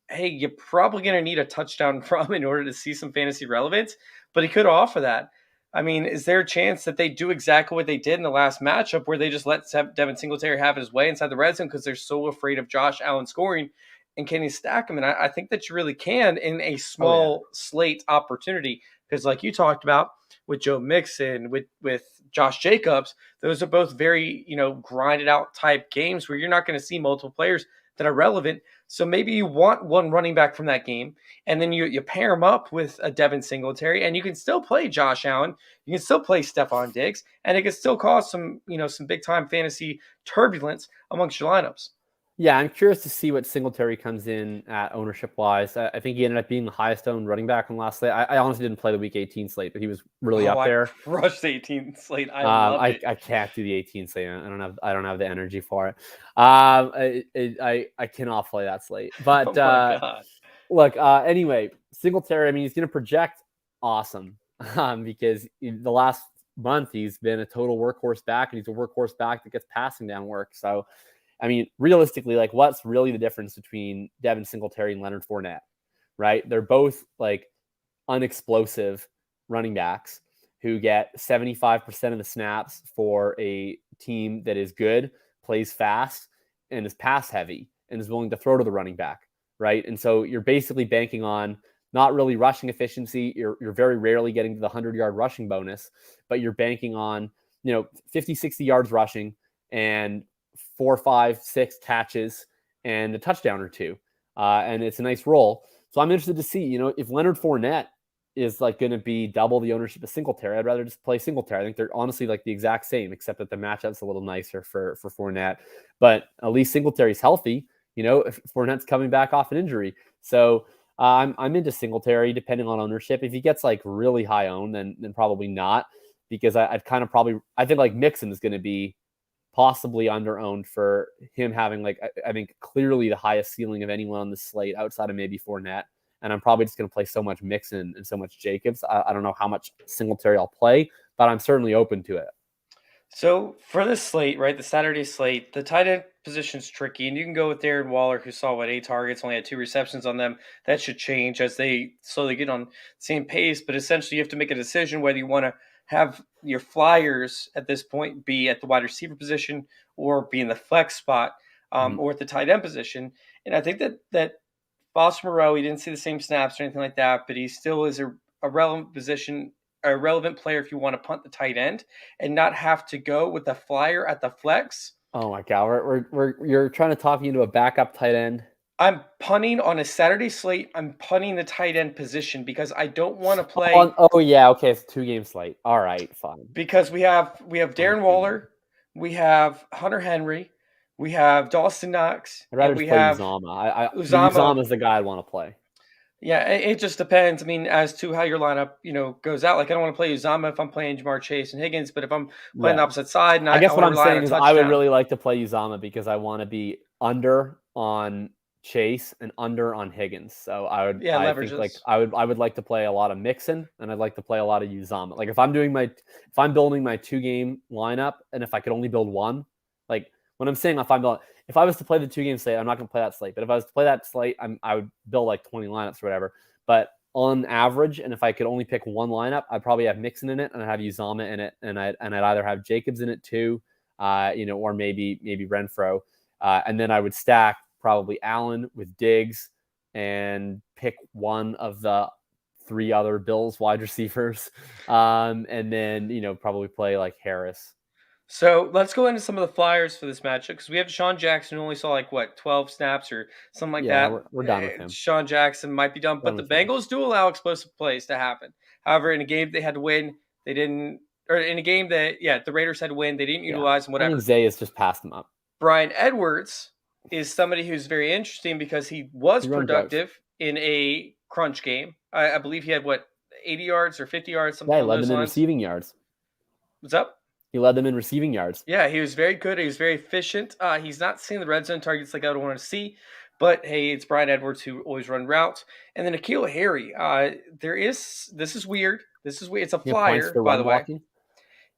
hey, you're probably going to need a touchdown from in order to see some fantasy relevance, but he could offer that. I mean, is there a chance that they do exactly what they did in the last matchup where they just let Devin Singletary have his way inside the red zone because they're so afraid of Josh Allen scoring? And can he stack him? And I think that you really can in a small slate opportunity. Because like you talked about with Joe Mixon, with Josh Jacobs, those are both very, grinded out type games where you're not going to see multiple players that are relevant. So maybe you want one running back from that game, and then you pair him up with a Devin Singletary, and you can still play Josh Allen. You can still play Stephon Diggs, and it can still cause some big time fantasy turbulence amongst your lineups. Yeah, I'm curious to see what Singletary comes in at ownership-wise. I think he ended up being the highest-owned running back on last slate. I honestly didn't play the Week 18 slate, but he was really up there. I crushed the 18 slate. I love it. I can't do the 18 slate. I don't have the energy for it. I cannot play that slate. But look, anyway, Singletary. I mean, he's going to project awesome because the last month he's been a total workhorse back, and he's a workhorse back that gets passing down work. So. I mean, realistically, like what's really the difference between Devin Singletary and Leonard Fournette, right? They're both like unexplosive running backs who get 75% of the snaps for a team that is good, plays fast, and is pass heavy and is willing to throw to the running back, right? And so you're basically banking on not really rushing efficiency. You're very rarely getting to the 100-yard rushing bonus, but you're banking on, 50, 60 yards rushing and 4, 5, 6 catches and a touchdown or two. And it's a nice roll. So I'm interested to see, if Leonard Fournette is like going to be double the ownership of Singletary, I'd rather just play Singletary. I think they're honestly like the exact same, except that the matchup's a little nicer for Fournette. But at least Singletary's healthy. If Fournette's coming back off an injury. So I'm into Singletary depending on ownership. If he gets like really high owned, then probably not, because I think like Mixon is going to be possibly under-owned for him having I think clearly the highest ceiling of anyone on the slate outside of maybe Fournette. And I'm probably just going to play so much Mixon and so much Jacobs. I don't know how much Singletary I'll play, but I'm certainly open to it. So for this slate, right, the Saturday slate, the tight end position's tricky, and you can go with Darren Waller, who saw 8 targets, only had 2 receptions on them. That should change as they slowly get on the same pace, but essentially you have to make a decision whether you want to have your flyers at this point be at the wide receiver position or be in the flex spot or at the tight end position. And I think that Foster Moreau, he didn't see the same snaps or anything like that, but he still is a relevant position, a relevant player if you want to punt the tight end and not have to go with the flyer at the flex. Oh my God, you're trying to talk me into a backup tight end. I'm punting on a Saturday slate. I'm punting the tight end position because I don't want to play. Oh yeah, okay, it's a 2-game slate. All right, fine. Because we have Darren Waller, we have Hunter Henry, we have Dawson Knox, I'd rather we play have Uzomah. Uzomah is the guy I'd want to play. Yeah, it just depends. I mean, as to how your lineup, goes out. Like, I don't want to play Uzomah if I'm playing Jamar Chase and Higgins, but if I'm playing the opposite side, and I guess what I'm saying is I would really like to play Uzomah because I want to be under on Chase and under on Higgins. So I leverages. think like I would like to play a lot of Mixon, and I'd like to play a lot of Uzama. Like if I'm building my 2-game lineup, and if I could only build one, like when I'm saying if I was to play the 2-game slate, I'm not going to play that slate. But if I was to play that slate, I would build like 20 lineups or whatever. But on average, and if I could only pick one lineup, I'd probably have Mixon in it, and I'd have Uzama in it, and I'd either have Jacobs in it too, or maybe Renfro, and then I would stack probably Allen with Diggs and pick one of the 3 other Bills wide receivers, and then probably play like Harris. So let's go into some of the flyers for this matchup because we have Deshaun Jackson who only saw like 12 snaps or something like that. We're done with him. Deshaun Jackson might be done, but the Bengals do allow explosive plays to happen. However, in a game they had to win, they didn't. Or in a game that the Raiders had to win, they didn't utilize them. Whatever. I think Zay has just passed them up. Bryan Edwards is somebody who's very interesting because he was productive in a crunch game. I believe he had 80 yards or 50 yards. Something. Yeah, he led them in receiving yards. What's up? He led them in receiving yards. Yeah, he was very good. He was very efficient. He's not seeing the red zone targets like I would want to see. But, hey, it's Bryan Edwards who always run routes. And then N'Keal Harry. This is weird. It's a flyer, by the way.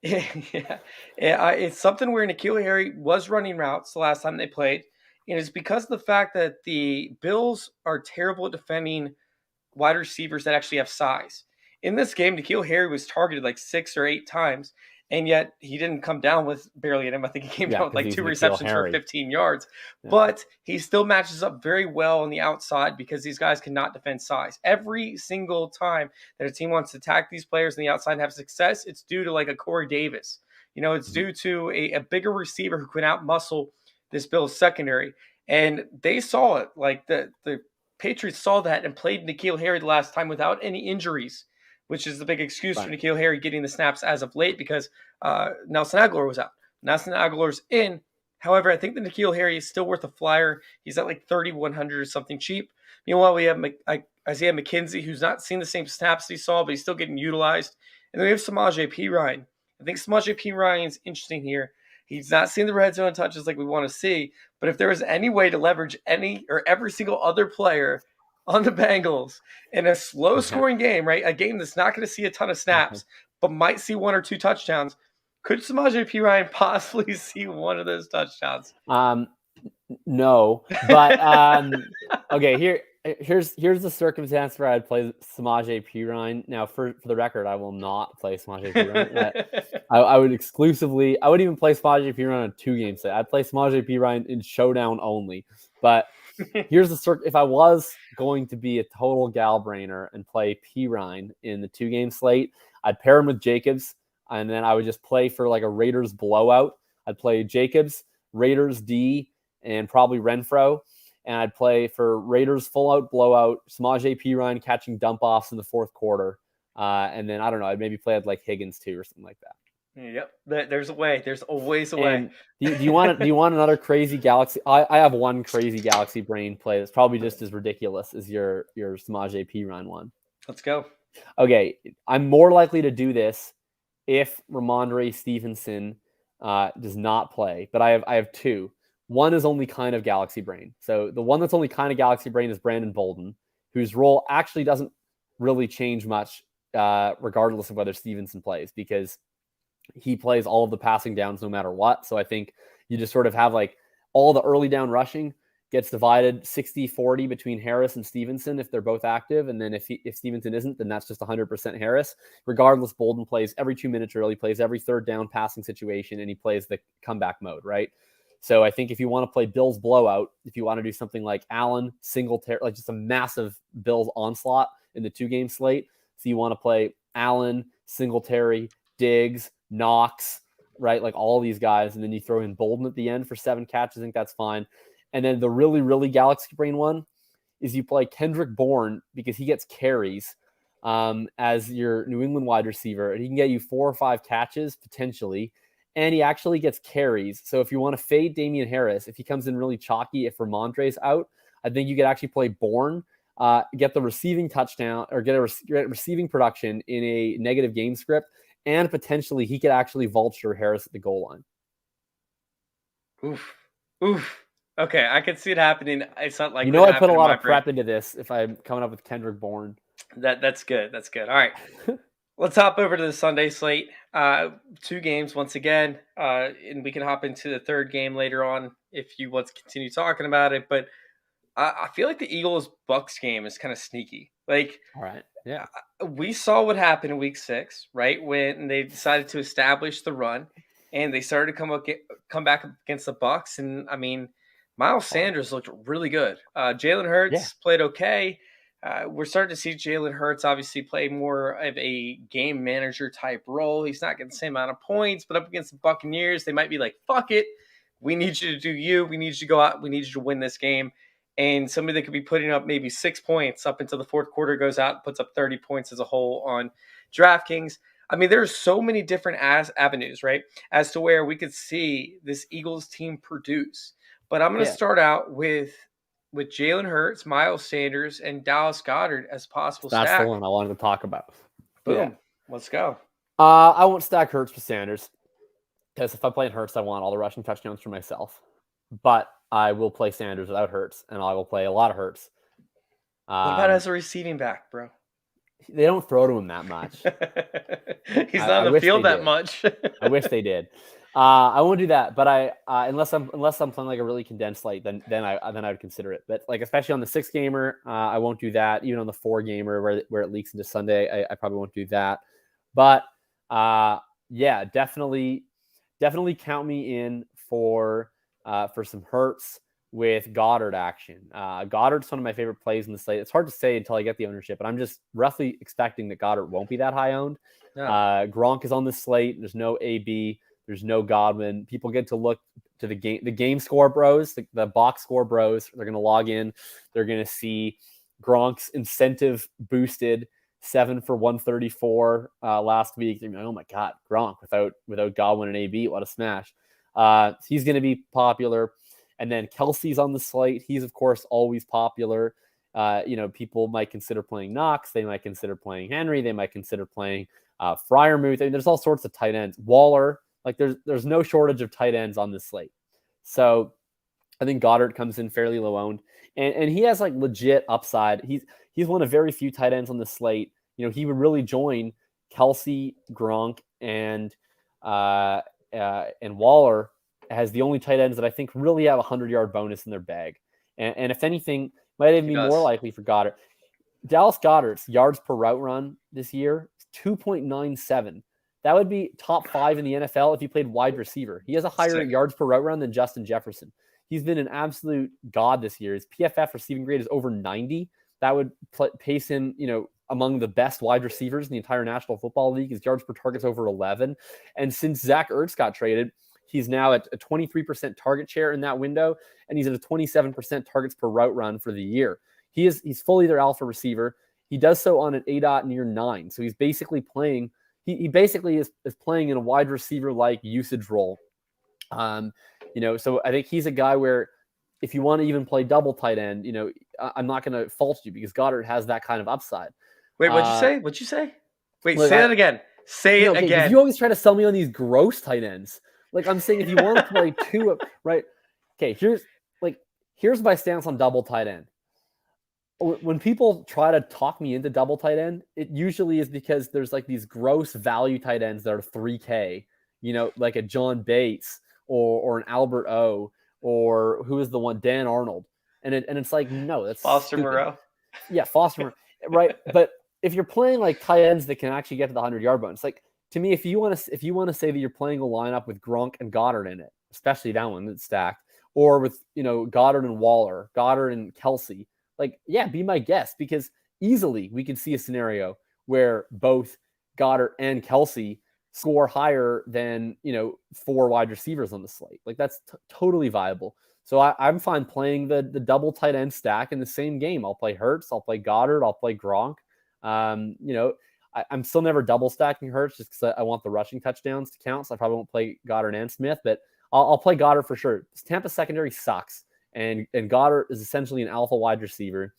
It's something where N'Keal Harry was running routes the last time they played. And it's because of the fact that the Bills are terrible at defending wide receivers that actually have size. In this game, N'Keal Harry was targeted like 6 or 8 times. And yet he didn't come down with barely at him. I think he came down with like 2 receptions for 15 yards. Yeah. But he still matches up very well on the outside because these guys cannot defend size. Every single time that a team wants to attack these players on the outside and have success, it's due to like a Corey Davis. It's due to a bigger receiver who can out-muscle this Bills secondary. And they saw it. Like the Patriots saw that and played N'Keal Harry the last time without any injuries, which is the big excuse for N'Keal Harry getting the snaps as of late because Nelson Aguilar was out. Nelson Aguilar's in. However, I think that N'Keal Harry is still worth a flyer. He's at like 3,100 or something cheap. Meanwhile, we have Isaiah McKenzie, who's not seen the same snaps he saw, but he's still getting utilized. And then we have Samaje Perine. I think Samaje Perine is interesting here. He's not seen the red zone touches like we want to see. But if there is any way to leverage any or every single other player on the Bengals in a slow-scoring game, right? A game that's not going to see a ton of snaps, but might see 1 or 2 touchdowns. Could Samaje Perine possibly see one of those touchdowns? No, but okay. Here's the circumstance where I'd play Samaje Perine. Now, for the record, I will not play Samaje Perine. I would exclusively. I wouldn't even play Samaje Perine on a 2-game set. I'd play Samaje Perine in showdown only. But here's the if I was going to be a total gal brainer and play Perine in the 2-game slate, I'd pair him with Jacobs, and then I would just play for like a Raiders blowout. I'd play Jacobs, Raiders D, and probably Renfro. And I'd play for Raiders full-out blowout, Samaje Perine catching dump-offs in the 4th quarter. And then, I don't know, I'd maybe play like Higgins too or something like that. Yep, there's a way. There's always a way. Do you want another crazy Galaxy? I have one crazy Galaxy brain play that's probably just as ridiculous as your Samaje Perine one. Let's go. Okay, I'm more likely to do this if Ramondre Stevenson does not play, but I have 2. One is only kind of Galaxy brain. So the one that's only kind of Galaxy brain is Brandon Bolden, whose role actually doesn't really change much regardless of whether Stevenson plays, because he plays all of the passing downs no matter what. So I think you just sort of have like all the early down rushing gets divided 60-40 between Harris and Stevenson if they're both active. And then if Stevenson isn't, then that's just 100% Harris. Regardless, Bolden plays every 2 minutes drill. He plays every 3rd down passing situation, and he plays the comeback mode, right? So I think if you want to play Bills blowout, if you want to do something like Allen, Singletary, like just a massive Bills onslaught in the 2-game slate. So you want to play Allen, Singletary, Diggs, Knox, right? Like all these guys. And then you throw in Bolden at the end for 7 catches. I think that's fine. And then the really, really Galaxy brain one is you play Kendrick Bourne because he gets carries as your New England wide receiver. And he can get you 4 or 5 catches potentially. And he actually gets carries. So if you want to fade Damian Harris, if he comes in really chalky, if Ramondre's out, I think you could actually play Bourne, get the receiving touchdown or get receiving production in a negative game script. And potentially he could actually vulture Harris at the goal line. Oof. Okay, I can see it happening. It's not like I put a lot of prep into this if I'm coming up with Kendrick Bourne. That's good. That's good. All right. Let's hop over to the Sunday slate. 2 games once again, and we can hop into the third game later on if you want to continue talking about it. But I feel like the Eagles Bucks game is kind of sneaky. Like, all right, yeah, we saw what happened in Week 6, right, when they decided to establish the run, and they started to come back against the Bucks. And I mean, Miles Sanders looked really good. Jalen Hurts played okay. We're starting to see Jalen Hurts obviously play more of a game manager type role. He's not getting the same amount of points, but up against the Buccaneers, they might be like, fuck it. We need you to do you. We need you to go out. We need you to win this game. And somebody that could be putting up maybe 6 points up until the fourth quarter goes out and puts up 30 points as a whole on DraftKings. I mean, there's so many different avenues, right, as to where we could see this Eagles team produce. But I'm going to start out with Jalen Hurts, Miles Sanders, and Dallas Goedert as possible stack. That's the one I wanted to talk about. Boom. Let's go. I won't stack Hurts with Sanders because if I play Hurts, I want all the rushing touchdowns for myself. But I will play Sanders without Hurts, and I will play a lot of Hurts. What about as a receiving back, bro? They don't throw to him that much. He's not on the field that much. I wish they did. I won't do that, but I unless I'm playing like a really condensed slate, then I would consider it. But like especially on the 6 gamer, I won't do that. Even on the 4 gamer where it leaks into Sunday, I probably won't do that. But yeah, definitely count me in for some Hurts with Goddard action. Goddard's one of my favorite plays in the slate. It's hard to say until I get the ownership, but I'm just roughly expecting that Goddard won't be that high owned. Yeah. Gronk is on the slate. There's no AB. There's no Godwin. People get to look to the game score bros, the box score bros. They're going to log in. They're going to see Gronk's incentive boosted 7 for 134 last week. They're like, oh my God, Gronk without Godwin and AB, what a smash. He's going to be popular. And then Kelsey's on the slate. He's, of course, always popular. People might consider playing Knox. They might consider playing Henry. They might consider playing Freiermuth. I mean, there's all sorts of tight ends. Waller. Like, there's no shortage of tight ends on this slate. So I think Goddard comes in fairly low owned. And he has, like, legit upside. He's one of very few tight ends on the slate. He would really join Kelsey, Gronk, and Waller as the only tight ends that I think really have a 100-yard bonus in their bag. And if anything, might even be more likely for Goddard. Dallas Goedert's yards per route run this year is 2.97. That would be top 5 in the NFL if he played wide receiver. He has a higher yards per route run than Justin Jefferson. He's been an absolute god this year. His PFF receiving grade is over 90. That would pace him, among the best wide receivers in the entire National Football League. His yards per target's over 11. And since Zach Ertz got traded, he's now at a 23% target share in that window, and he's at a 27% targets per route run for the year. He's fully their alpha receiver. He does so on an ADOT near 9. So he's basically playing. He basically is playing in a wide receiver like usage role. So I think he's a guy where if you want to even play double tight end, I'm not going to fault you because Goddard has that kind of upside. Wait, what'd you say? What'd you say? Wait, say that again. Say it again. You always try to sell me on these gross tight ends. Like I'm saying, if you want to play 2, right? Okay, here's my stance on double tight end. When people try to talk me into double tight end, it usually is because there's like these gross value tight ends that are 3K, like a John Bates or an Albert O, or who is the one, Dan Arnold. And it's like, no, that's Foster stupid. Moreau. Yeah, Foster Moreau. Right. But if you're playing like tight ends that can actually get to the 100-yard bonus, like to me, if you want to say that you're playing a lineup with Gronk and Goddard in it, especially that one that's stacked, or with, Goddard and Waller, Goddard and Kelsey, like, yeah, be my guest, because easily we can see a scenario where both Goddard and Kelsey score higher than, 4 wide receivers on the slate. Like that's totally viable. So I'm fine playing the double tight end stack in the same game. I'll play Hurts, I'll play Goddard, I'll play Gronk. I'm still never double stacking Hurts just because I want the rushing touchdowns to count. So I probably won't play Goddard and Smith, but I'll play Goddard for sure. Tampa's secondary sucks. And Goddard is essentially an alpha wide receiver.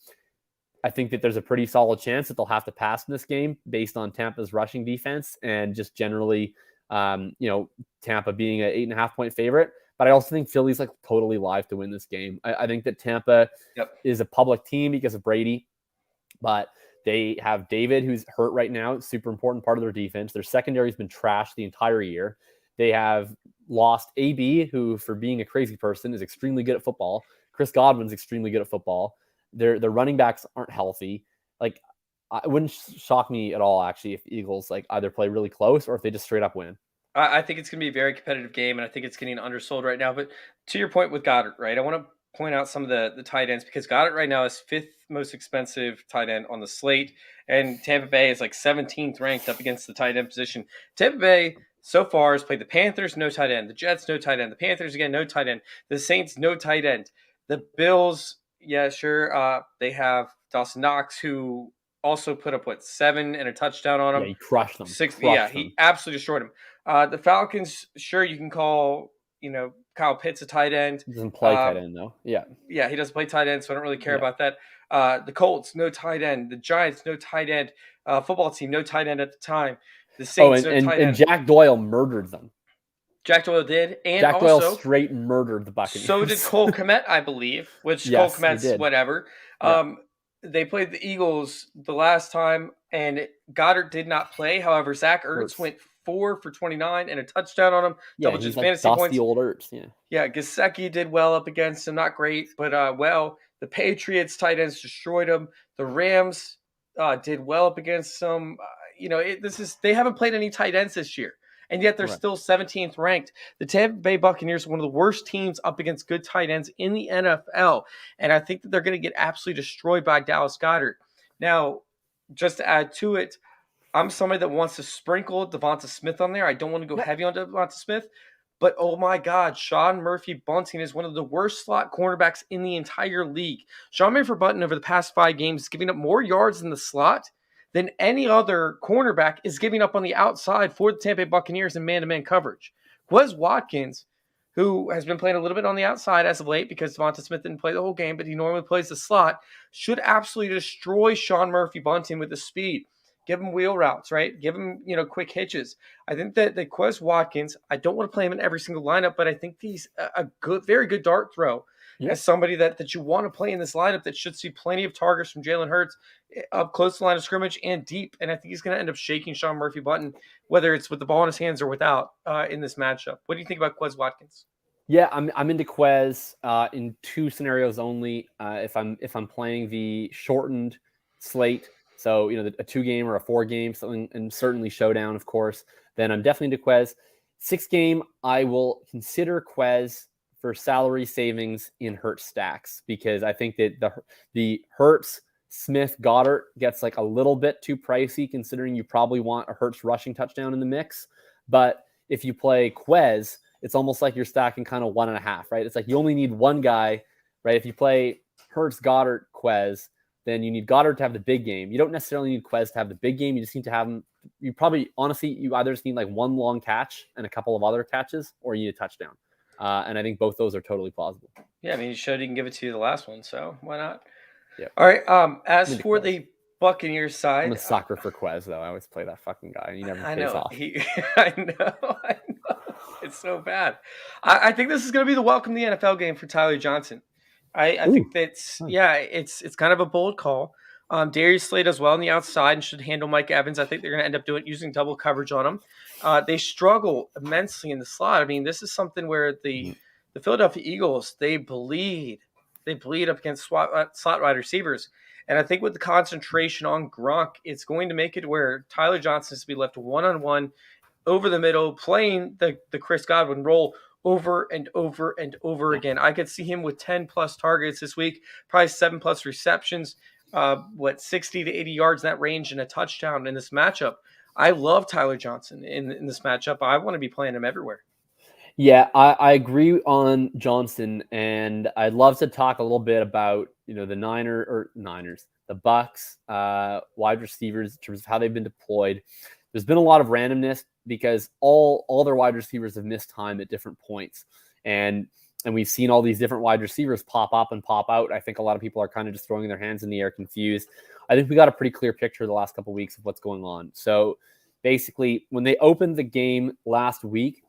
I think that there's a pretty solid chance that they'll have to pass in this game based on Tampa's rushing defense and just generally, Tampa being an 8.5 point favorite. but I also think Philly's like totally live to win this game. I think that Tampa is a public team because of Brady, but they have David, who's hurt right now. It's a super important part of their defense. Their secondary's been trashed the entire year. They have lost AB, who, for being a crazy person, is extremely good at football. Chris Godwin's extremely good at football. Their running backs aren't healthy. Like, it wouldn't shock me at all, actually, if Eagles like either play really close or if they just straight up win. I think it's going to be a very competitive game, and I think it's getting undersold right now. But to your point with Goddard, right, I want to point out some of the tight ends, because Goddard right now is 5th most expensive tight end on the slate, and Tampa Bay is like 17th ranked up against the tight end position. Tampa Bay so far has played the Panthers, no tight end. The Jets, no tight end. The Panthers, again, no tight end. The Saints, no tight end. The Bills, yeah, sure. They have Dawson Knox, who also put up, 7 and a touchdown on him. Yeah, he crushed them. 6, he absolutely destroyed him. The Falcons, sure, you can call, Kyle Pitts a tight end. He doesn't play tight end, though. Yeah. Yeah, he doesn't play tight end, so I don't really care about that. The Colts, no tight end. The Giants, no tight end. Football team, no tight end at the time. The Saints, no tight end. And Jack Doyle murdered them. Jack Doyle did. And Jack Doyle straight murdered the Buccaneers. So did Cole Kmet, I believe, which yes, Cole Kmet's whatever. Yeah. They played the Eagles the last time, and Goddard did not play. However, Zach Ertz went 4 for 29 and a touchdown on him. Yeah, he's like fantasy points. Old Ertz. Yeah. Gesicki did well up against him. Not great, but the Patriots tight ends destroyed him. The Rams did well up against them. They haven't played any tight ends this year, and yet they're still 17th ranked. The Tampa Bay Buccaneers are one of the worst teams up against good tight ends in the NFL, and I think that they're going to get absolutely destroyed by Dallas Goedert. Now, just to add to it, I'm somebody that wants to sprinkle Devonta Smith on there. I don't want to go heavy on Devonta Smith, but oh my God, Sean Murphy-Bunting is one of the worst slot cornerbacks in the entire league. Sean Murphy-Bunting over the past 5 games is giving up more yards in the slot than any other cornerback is giving up on the outside for the Tampa Bay Buccaneers in man-to-man coverage. Quez Watkins, who has been playing a little bit on the outside as of late because Devonta Smith didn't play the whole game, but he normally plays the slot, should absolutely destroy Sean Murphy-Bunting with the speed. Give him wheel routes, right? Give him, quick hitches. I think that Quez Watkins, I don't want to play him in every single lineup, but I think he's a good, very good dart throw as somebody that you want to play in this lineup that should see plenty of targets from Jalen Hurts up close to the line of scrimmage and deep. And I think he's going to end up shaking Sean Murphy-Bunting, whether it's with the ball in his hands or without in this matchup. What do you think about Quez Watkins? Yeah, I'm into Quez in 2 scenarios only. If I'm playing the shortened slate, so a 2-game or a 4-game, something, and certainly showdown, of course, then I'm definitely into Quez. 6-game, I will consider Quez for salary savings in Hurts stacks, because I think that the Hurts Smith Goddard gets like a little bit too pricey, considering you probably want a Hurts rushing touchdown in the mix. But if you play Quez, it's almost like you're stacking kind of 1.5, right? It's like you only need one guy, right? If you play Hurts, Goddard, Quez, then you need Goddard to have the big game. You don't necessarily need Quez to have the big game. You just need to have him. You probably, honestly, you either just need like one long catch and a couple of other catches, or you need a touchdown. And I think both those are totally plausible. Yeah, I mean, you showed he can give it to you the last one, so why not? Yeah. All right. As for Quez. The Buccaneers side, I'm a sucker for Quez, though. I always play that fucking guy, and he never pays off. I know. It's so bad. I think this is going to be the welcome to the NFL game for Tyler Johnson. I think that's it's kind of a bold call. Darius Slay does well on the outside and should handle Mike Evans. I think they're going to end up using double coverage on him. They struggle immensely in the slot. I mean, this is something where the Philadelphia Eagles, they bleed up against slot wide receivers. And I think with the concentration on Gronk, it's going to make it where Tyler Johnson has to be left one-on-one over the middle, playing the Chris Godwin role over and over and over again. I could see him with 10-plus targets this week, probably 7-plus receptions, 60 to 80 yards in that range, and a touchdown in this matchup. I love Tyler Johnson in this matchup. I want to be playing him everywhere. Yeah, I agree on Johnson, and I'd love to talk a little bit about the Niners, the Bucks, wide receivers in terms of how they've been deployed. There's been a lot of randomness because all their wide receivers have missed time at different points, and we've seen all these different wide receivers pop up and pop out. I think a lot of people are kind of just throwing their hands in the air, confused. I think we got a pretty clear picture the last couple of weeks of what's going on. So basically, when they opened the game last week,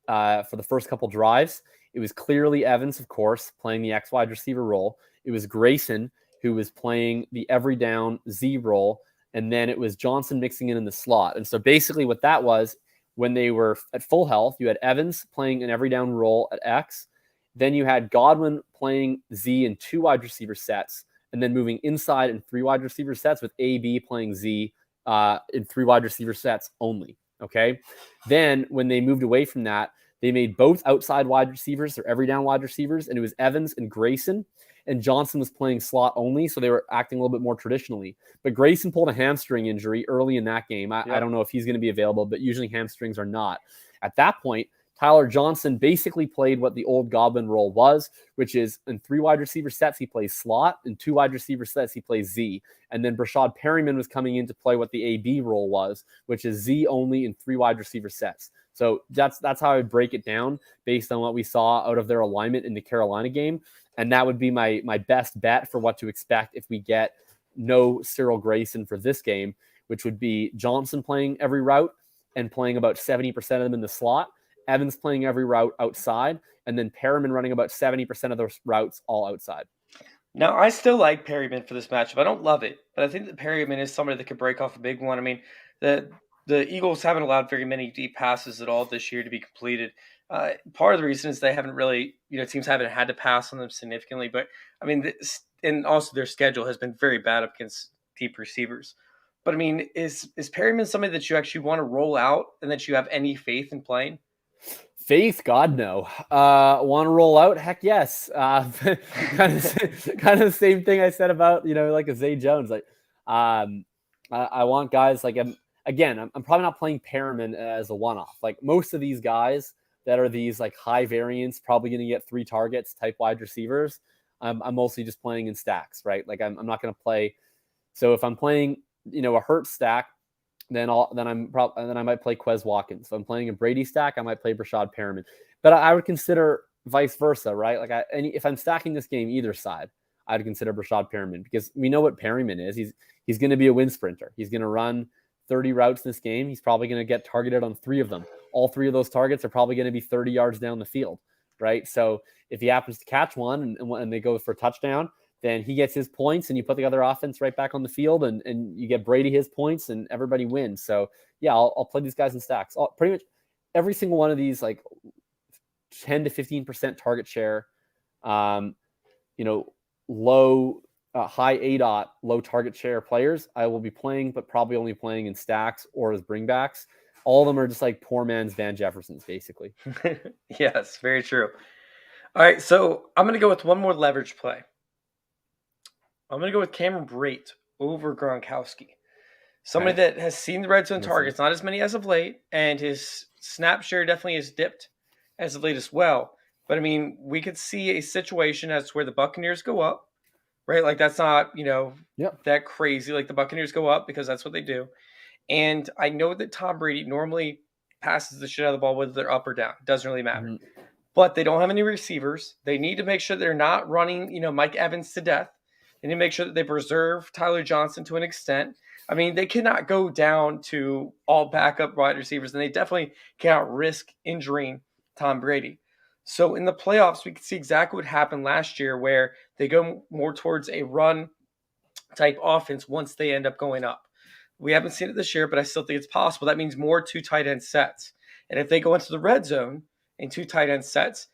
for the first couple drives, It was clearly Evans, of course, playing the X wide receiver role. It was Grayson, who was playing the every down Z role. And then it was Johnson mixing in the slot. And so basically what that was, when they were at full health, you had Evans playing an every down role at X. Then you had Godwin playing Z in 2 wide receiver sets, and then moving inside in 3 wide receiver sets with AB playing Z in 3 wide receiver sets only. Okay. Then when they moved away from that, they made both outside wide receivers or every down wide receivers, and it was Evans and Grayson. And Johnson was playing slot only, so they were acting a little bit more traditionally. But Grayson pulled a hamstring injury early in that game. I don't know if he's going to be available, but usually hamstrings are not. At that point, Tyler Johnson basically played what the old Goblin role was, which is in 3 wide receiver sets, he plays slot. In 2 wide receiver sets, he plays Z. And then Brashad Perryman was coming in to play what the AB role was, which is Z only in 3 wide receiver sets. So that's how I would break it down based on what we saw out of their alignment in the Carolina game. And that would be my best bet for what to expect if we get no Cyril Grayson for this game, which would be Johnson playing every route and playing about 70% of them in the slot, Evans playing every route outside, and then Perriman running about 70% of those routes all outside. Now, I still like Perryman for this matchup. I don't love it, but I think that Perryman is somebody that could break off a big one. I mean, the Eagles haven't allowed very many deep passes at all this year to be completed. Part of the reason is they haven't really, teams haven't had to pass on them significantly. But, I mean, and also their schedule has been very bad up against deep receivers. But, I mean, is Perryman somebody that you actually want to roll out and that you have any faith in playing? Faith, God, no. Want to roll out? Heck yes. Kind of the same thing I said about, like a Zay Jones. Like, I want guys like, I'm probably not playing Perriman as a one-off. Like most of these guys that are these like high variance, probably going to get 3 targets type wide receivers. I'm mostly just playing in stacks, right? Like I'm not going to play. So if I'm playing, a Hurt stack, then I might play Quez Watkins. If I'm playing a Brady stack, I might play Brashad Perriman. But I would consider vice versa, right? Like if I'm stacking this game either side, I'd consider Brashad Perriman because we know what Perriman is. He's going to be a wind sprinter. He's going to run 30 routes in this game. He's probably going to get targeted on 3 of them. All 3 of those targets are probably going to be 30 yards down the field, right? So if he happens to catch one and they go for a touchdown, then he gets his points and you put the other offense right back on the field and you get Brady his points and everybody wins. So yeah, I'll play these guys in stacks. Pretty much every single one of these, like 10 to 15% target share, low, high ADOT, low target share players I will be playing, but probably only playing in stacks or as bringbacks. All of them are just like poor man's Van Jeffersons, basically. Yes, very true. All right, so I'm going to go with one more leverage play. I'm going to go with Cameron Brate over Gronkowski. Somebody that has seen the red zone targets, not as many as of late, and his snap share definitely has dipped as of late as well. But, I mean, we could see a situation as where the Buccaneers go up, right? Like, that's not, that crazy. Like, the Buccaneers go up because that's what they do. And I know that Tom Brady normally passes the shit out of the ball, whether they're up or down. It doesn't really matter. Mm-hmm. But they don't have any receivers. They need to make sure they're not running, Mike Evans to death. They need to make sure that they preserve Tyler Johnson to an extent. I mean, they cannot go down to all backup wide receivers, and they definitely cannot risk injuring Tom Brady. So in the playoffs, we can see exactly what happened last year where they go more towards a run-type offense once they end up going up. We haven't seen it this year, but I still think it's possible. That means more 2 tight end sets. And if they go into the red zone in 2 tight end sets,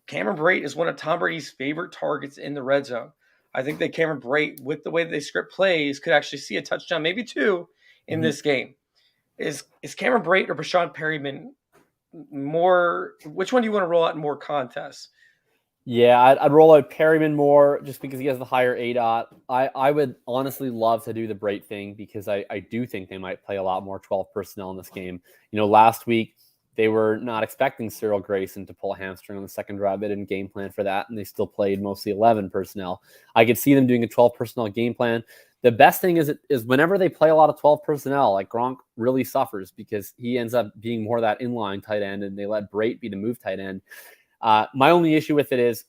Cameron Brate is one of Tom Brady's favorite targets in the red zone. I think that Cameron Brate, with the way that they script plays, could actually see a touchdown, maybe 2, in this game. Is Cameron Brate or Brashad Perriman more? Which one do you want to roll out in more contests? Yeah, I'd roll out Perriman more just because he has the higher ADOT. I would honestly love to do the Brate thing because I do think they might play a lot more 12 personnel in this game. Last week they were not expecting Cyril Grayson to pull a hamstring on the second drive. They didn't game plan for that, and they still played mostly 11 personnel. I could see them doing a 12 personnel game plan. The best thing is whenever they play a lot of 12 personnel, like Gronk really suffers because he ends up being more that inline tight end, and they let Brate be the move tight end. My only issue with it is,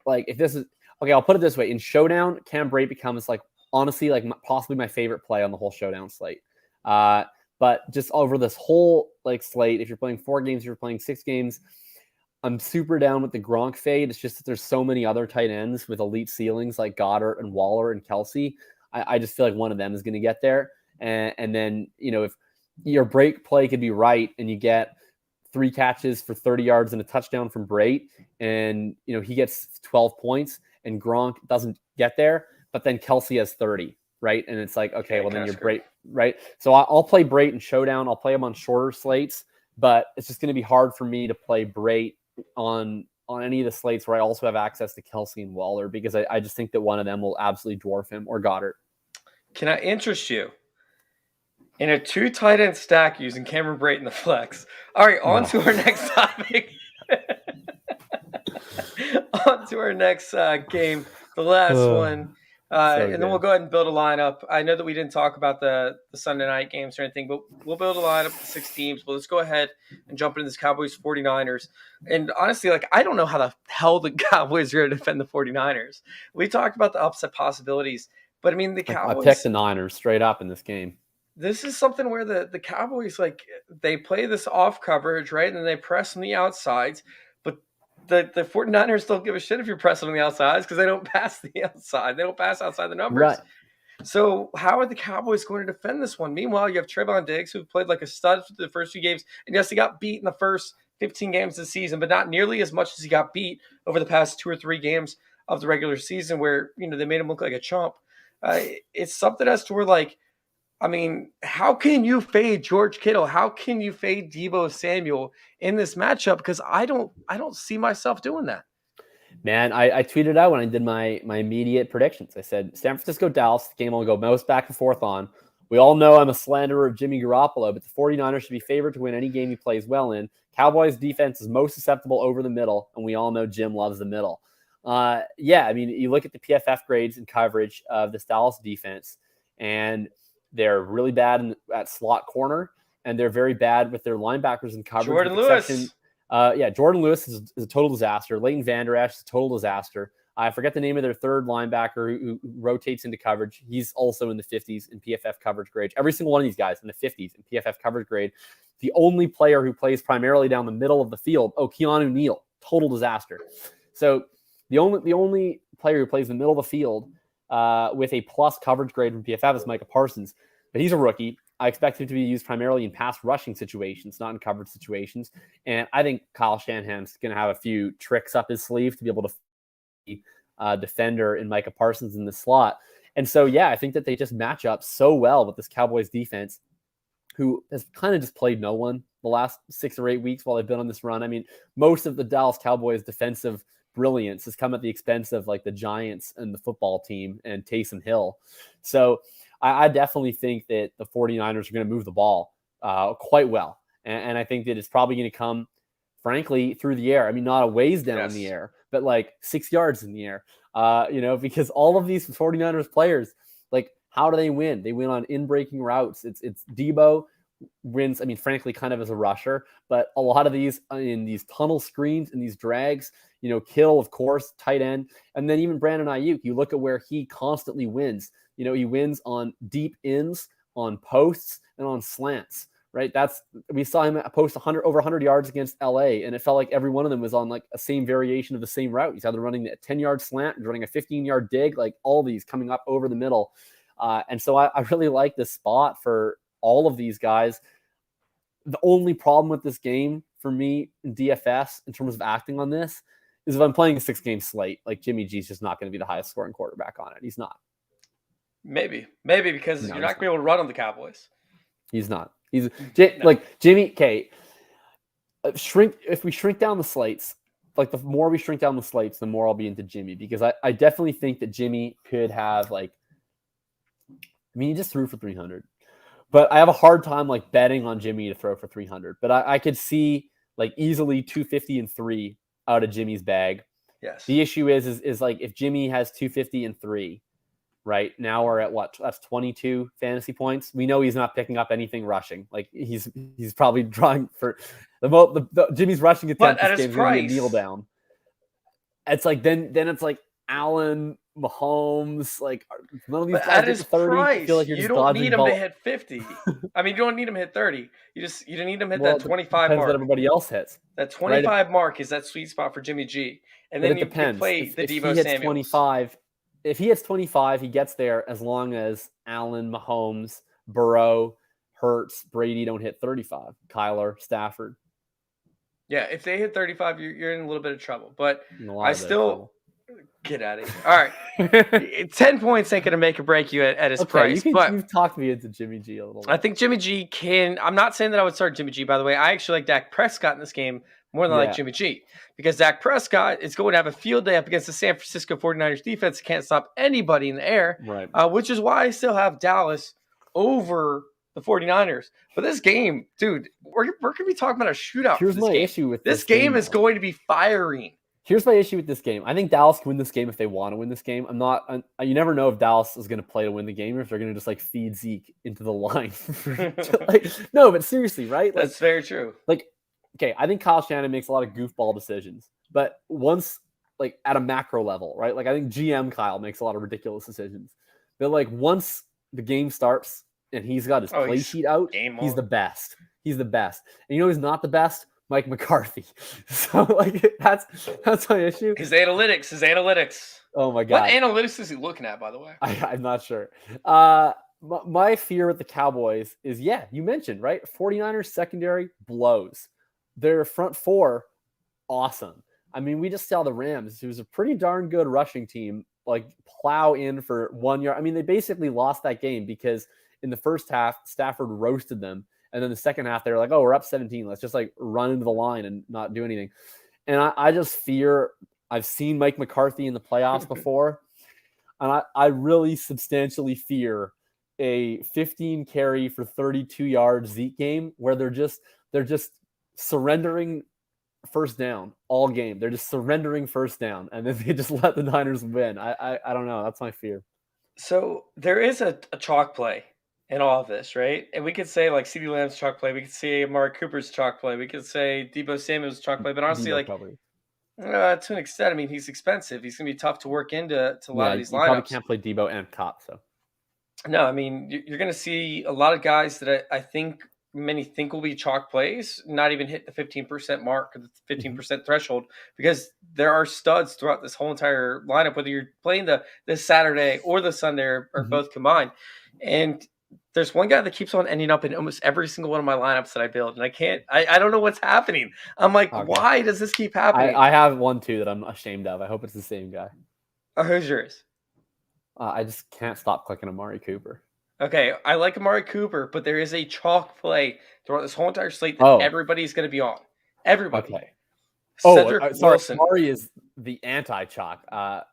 like, if this is okay, I'll put it this way: in Showdown, Cam Brate becomes honestly possibly my favorite play on the whole Showdown slate. But just over this whole slate, if you're playing 4 games, if you're playing 6 games, I'm super down with the Gronk fade. It's just that there's so many other tight ends with elite ceilings like Goddard and Waller and Kelsey. I just feel like one of them is going to get there. And then, if your break play could be right and you get 3 catches for 30 yards and a touchdown from Brait, and, he gets 12 points and Gronk doesn't get there, but then Kelsey has 30, right? And it's like, okay, well, then you're Brait, right? So I'll play Brait in Showdown. I'll play him on shorter slates, but it's just going to be hard for me to play Brait on any of the slates where I also have access to Kelsey and Waller, because I just think that one of them will absolutely dwarf him, or Goddard. Can I interest you in a 2 tight end stack using Cameron Brait in the flex? All right, on to our next topic. On to our next game, the last one. And then we'll go ahead and build a lineup. I know that we didn't talk about the Sunday night games or anything, but we'll build a lineup with 6 teams. But let's go ahead and jump into this Cowboys 49ers. And honestly, I don't know how the hell the Cowboys are going to defend the 49ers. We talked about the upset possibilities, but I mean, the Cowboys. I picked the Niners straight up in this game. This is something where the Cowboys, they play this off coverage, right? And then they press on the outsides. The 49ers don't give a shit if you're pressing on the outsides, because they don't pass the outside. They don't pass outside the numbers. Right. So how are the Cowboys going to defend this one? Meanwhile, you have Trayvon Diggs, who played like a stud for the first few games. And yes, he got beat in the first 15 games of the season, but not nearly as much as he got beat over the past 2 or 3 games of the regular season, where, they made him look like a chump. It's something as to where, how can you fade George Kittle? How can you fade Deebo Samuel in this matchup? Because I don't see myself doing that. Man, I tweeted out when I did my immediate predictions. I said, San Francisco, Dallas, the game will go most back and forth on. We all know I'm a slanderer of Jimmy Garoppolo, but the 49ers should be favored to win any game he plays well in. Cowboys defense is most susceptible over the middle, and we all know Jim loves the middle. You look at the PFF grades and coverage of this Dallas defense, and they're really bad at slot corner, and they're very bad with their linebackers in coverage. Jordan Lewis. Jordan Lewis is a total disaster. Leighton Vander Esch is a total disaster. I forget the name of their third linebacker who rotates into coverage. He's also in the 50s in PFF coverage grade. Every single one of these guys in the 50s in PFF coverage grade. The only player who plays primarily down the middle of the field, Keanu Neal, total disaster. So the only player who plays in the middle of the field with a plus coverage grade from PFF is Micah Parsons, but he's a rookie. I expect him to be used primarily in pass rushing situations, not in coverage situations. And I think Kyle Shanahan's going to have a few tricks up his sleeve to be able to be a defender in Micah Parsons in the slot. And so, I think that they just match up so well with this Cowboys defense, who has kind of just played no one the last 6 or 8 weeks while they've been on this run. I mean, most of the Dallas Cowboys defensive brilliance has come at the expense of the Giants and the football team and Taysom Hill. So I definitely think that the 49ers are going to move the ball quite well. And I think that it's probably going to come, frankly, through the air. I mean, not a ways down in the air, but 6 yards in the air, because all of these 49ers players, how do they win? They win on in-breaking routes. It's Deebo wins, frankly, kind of as a rusher, but a lot of these in these tunnel screens and these drags, Kittle, of course, tight end, and then even Brandon Ayuk, you look at where he constantly wins. He wins on deep ins, on posts, and on slants, right? We saw him post over 100 yards against LA, and it felt like every one of them was on a same variation of the same route. He's either running a 10-yard slant, running a 15-yard dig, all these coming up over the middle. And so I really like this spot for all of these guys. The only problem with this game for me in DFS in terms of acting on this is if I'm playing a 6-game slate, Jimmy G's just not going to be the highest scoring quarterback on it. He's not. Maybe because you're not going to be able to run on the Cowboys. He's not. Jimmy. Okay, if we shrink down the slates, the more we shrink down the slates, the more I'll be into Jimmy, because I definitely think that Jimmy could have he just threw for 300, but I have a hard time betting on Jimmy to throw for 300. But I could see easily 250 and 3 out of Jimmy's bag. Yes. The issue is if Jimmy has 250 and 3. Right now we're at what? That's 22 fantasy points. We know he's not picking up anything rushing. He's probably drawing for the Jimmy's rushing attempt this game is going to be a kneel down. It's then it's Allen Mahomes, like none of these But guys at get his to 30. I feel price, like you're you just don't need dodging him to ball. hit 50. I mean, you don't need him to hit 30. You need him to hit Well, that it 25 depends what mark. everybody else hits, That right? 25 mark is that sweet spot for Jimmy G. And But then it you could depends. play the If Deebo he hits Samuels. 25, if he hits 25, he gets there as long as Allen, Mahomes, Burrow, Hurts, Brady don't hit 35. Kyler, Stafford. Yeah, if they hit 35, you're in a little bit of trouble. But In a lot I of still get out of here. All right. 10 points ain't going to make or break you at his price. But you've talked me into Jimmy G a little bit. I think Jimmy G can. I'm not saying that I would start Jimmy G, by the way. I actually like Dak Prescott in this game more than I like Jimmy G, because Dak Prescott is going to have a field day up against the San Francisco 49ers defense that can't stop anybody in the air, right? Which is why I still have Dallas over the 49ers. But this game, dude, we're going to be talking about a shootout. Here's my issue with this game is going to be firing. Here's my issue with this game. I think Dallas can win this game if they want to win this game. You never know if Dallas is going to play to win the game or if they're going to just like feed Zeke into the line. No, but seriously, right? That's very true. Like, okay, I think Kyle Shanahan makes a lot of goofball decisions, but once, like at a macro level, right? Like I think GM Kyle makes a lot of ridiculous decisions. But like once the game starts and he's got his play sheet out, he's the best. He's the best. And you know who's not the best? Mike McCarthy. So like that's my issue. His analytics. Oh my God. What analytics is he looking at, by the way? I'm not sure. My fear with the Cowboys is, you mentioned, right? 49ers secondary blows. Their front four, awesome. I mean, we just saw the Rams, who's a pretty darn good rushing team, like plow in for 1 yard. I mean, they basically lost that game because in the first half, Stafford roasted them. And then the second half, they were like, oh, we're up 17. Let's just like run into the line and not do anything. And I just fear, I've seen Mike McCarthy in the playoffs before. And I really substantially fear a 15 carry for 32 yards Zeke game where they're just surrendering first down all game. They're just surrendering first down. And then they just let the Niners win. I don't know. That's my fear. So there is a chalk play in all of this, right? And we could say like CeeDee Lamb's chalk play. We could say Amari Cooper's chalk play. We could say Deebo Samuel's chalk play. But honestly, Debo to an extent, I mean, he's expensive. He's going to be tough to work into a lot of these lineups. You probably can't play Deebo and Cop, so. No, I mean, you're going to see a lot of guys that I think many think will be chalk plays, not even hit the 15% mark or the 15% threshold, because there are studs throughout this whole entire lineup, whether you're playing this Saturday or the Sunday or both combined. And there's one guy that keeps on ending up in almost every single one of my lineups that I build. And I don't know what's happening. I'm like, why does this keep happening? I have one too that I'm ashamed of. I hope it's the same guy. Who's yours? I just can't stop clicking Amari Cooper. Okay, I like Amari Cooper, but there is a chalk play throughout this whole entire slate that everybody's going to be on. Everybody. Okay. Cedric Wilson. Amari is the anti-chalk.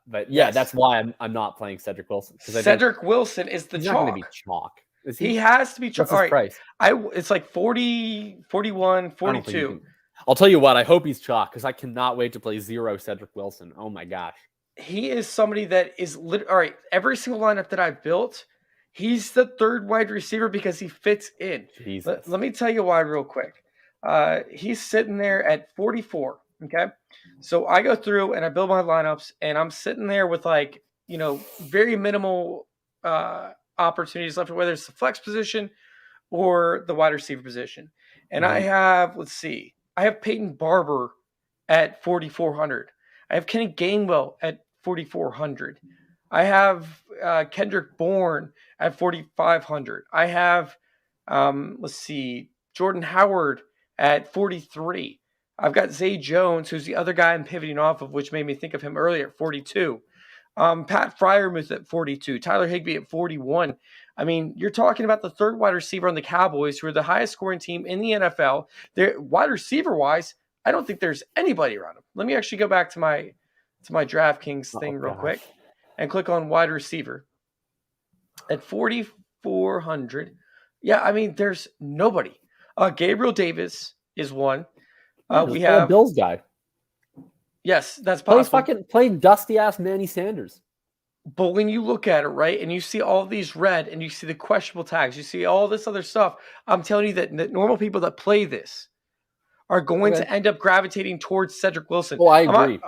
But yes, that's why I'm not playing Cedric Wilson. Cedric Wilson is the chalk. Not going to be chalk. He has to be chalk. What's his price? It's like 40, 41, 42. I'll tell you what, I hope he's chalk because I cannot wait to play 0 Cedric Wilson. Oh my gosh. He is somebody that is all right. Every single lineup that I've built, he's the third wide receiver because he fits in. Let me tell you why real quick. He's sitting there at 44. Okay. So I go through and I build my lineups and I'm sitting there with very minimal opportunities left, whether it's the flex position or the wide receiver position. And I have, I have Peyton Barber at 4,400. I have Kenny Gainwell at 4,400. I have Kendrick Bourne at 4,500. I have, Jordan Howard at 43. I've got Zay Jones, who's the other guy I'm pivoting off of, which made me think of him earlier, at 42. Pat Freiermuth at 42. Tyler Higbee at 41. I mean, you're talking about the third wide receiver on the Cowboys, who are the highest scoring team in the NFL. They're wide receiver-wise, I don't think there's anybody around them. Let me actually go back to my DraftKings thing real quick and click on wide receiver. At 4,400, yeah, I mean, there's nobody. Gabriel Davis is one. We have a Bills guy. Yes, that's possible. Play dusty ass Manny Sanders. But when you look at it, right, and you see all these red, and you see the questionable tags, you see all this other stuff, I'm telling you that normal people that play this are going to end up gravitating towards Cedric Wilson. Oh, I agree.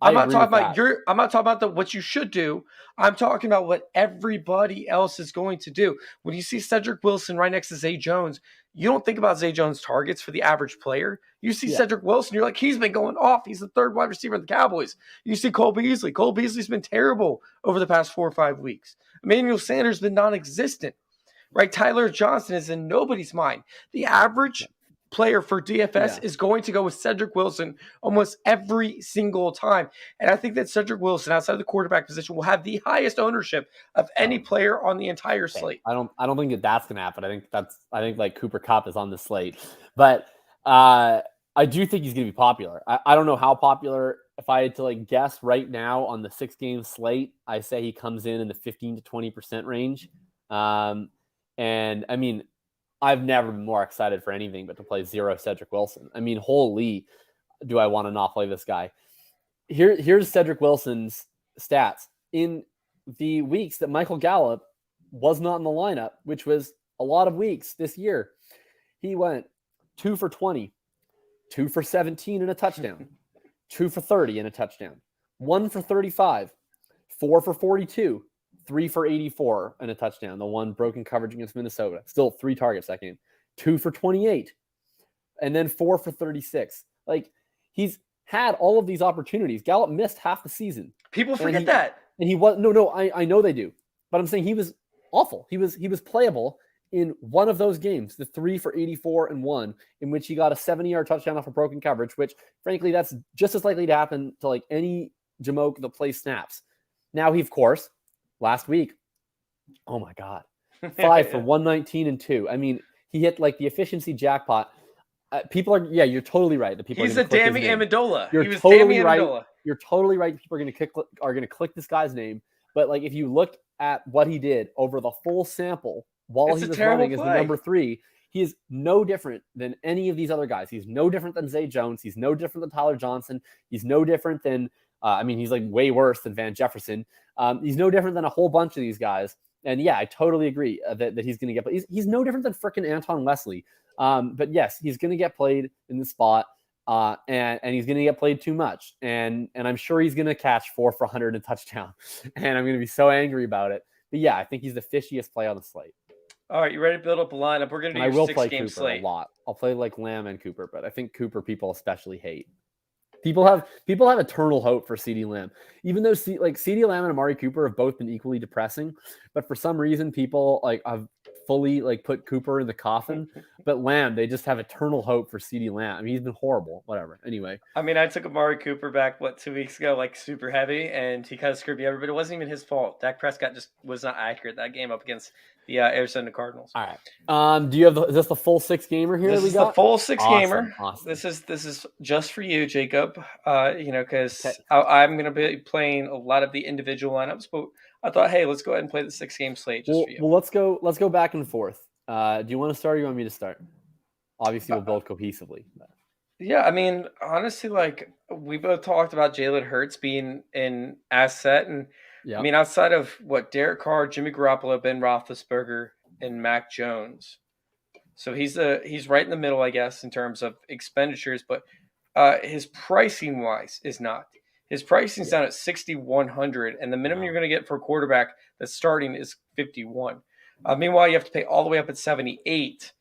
I'm not talking about what you should do. I'm talking about what everybody else is going to do. When you see Cedric Wilson right next to Zay Jones, you don't think about Zay Jones' targets for the average player. You see Cedric Wilson, you're like, he's been going off. He's the third wide receiver of the Cowboys. You see Cole Beasley. Cole Beasley's been terrible over the past 4 or 5 weeks. Emmanuel Sanders has been non-existent. Right? Tyler Johnson is in nobody's mind. The average player for DFS is going to go with Cedric Wilson almost every single time. And I think that Cedric Wilson, outside of the quarterback position, will have the highest ownership of any player on the entire slate. I don't think that's going to happen. I think like Cooper Kupp is on the slate, but I do think he's going to be popular. I don't know how popular. If I had to like guess right now on the 6-game slate, I say he comes in the 15 to 20% range. And I mean, I've never been more excited for anything but to play 0 Cedric Wilson. I mean, holy, do I want to not play this guy? Here's Cedric Wilson's stats in the weeks that Michael Gallup was not in the lineup, which was a lot of weeks this year. He went 2 for 20, 2 for 17 and a touchdown, 2 for 30 and a touchdown, 1 for 35, 4 for 42, 3 for 84 and a touchdown. The one broken coverage against Minnesota. Still 3 targets that game. 2 for 28. And then 4 for 36. Like, he's had all of these opportunities. Gallup missed half the season. People forget that. And he was I know they do. But I'm saying he was awful. He was playable in one of those games, the 3 for 84 and 1, in which he got a 70-yard touchdown off a broken coverage, which frankly, that's just as likely to happen to like any Jamoke that plays snaps. Now he, of course, last week, oh my God, 5 for 119 and 2. I mean, he hit like the efficiency jackpot. People are, you're totally right. The people he's a Dammy Amendola. You're totally right. You're totally right. People are going to click this guy's name. But like, if you look at what he did over the full sample while he was running as the number 3, he is no different than any of these other guys. He's no different than Zay Jones. He's no different than Tyler Johnson. He's no different than, he's like way worse than Van Jefferson. He's no different than a whole bunch of these guys. And I totally agree that he's going to get played. He's no different than frickin' Anton Wesley. But yes, he's going to get played in the spot, and he's going to get played too much. And I'm sure he's going to catch 4 for 100 and a touchdown. And I'm going to be so angry about it. But I think he's the fishiest play on the slate. All right, you ready to build up a lineup? We're going to do your 6-game slate. A lot. I'll play like Lamb and Cooper, but I think Cooper people especially hate. People have eternal hope for CeeDee Lamb, even though CeeDee Lamb and Amari Cooper have both been equally depressing. But for some reason, people like have fully like put Cooper in the coffin. But Lamb, they just have eternal hope for CeeDee Lamb. I mean, he's been horrible. Whatever. Anyway, I mean, I took Amari Cooper back 2 weeks ago, like super heavy, and he kind of screwed me over. But it wasn't even his fault. Dak Prescott just was not accurate that game up against the Arizona Cardinals. All right. Do you have is this the full 6-gamer here? This is the full 6-gamer. Awesome. This is just for you, Jacob. Because I'm going to be playing a lot of the individual lineups, but I thought, hey, let's go ahead and play the 6-game slate just for you. Well, let's go back and forth. Do you want to start or you want me to start? Obviously, we'll build cohesively. Yeah, I mean, honestly, like we both talked about Jalen Hurts being an asset, and I mean, outside of Derek Carr, Jimmy Garoppolo, Ben Roethlisberger, and Mac Jones, so he's right in the middle, I guess, in terms of expenditures, but his pricing wise is not. His pricing's down at 6,100, and the minimum you're going to get for a quarterback that's starting is 51. Meanwhile, you have to pay all the way up at 78,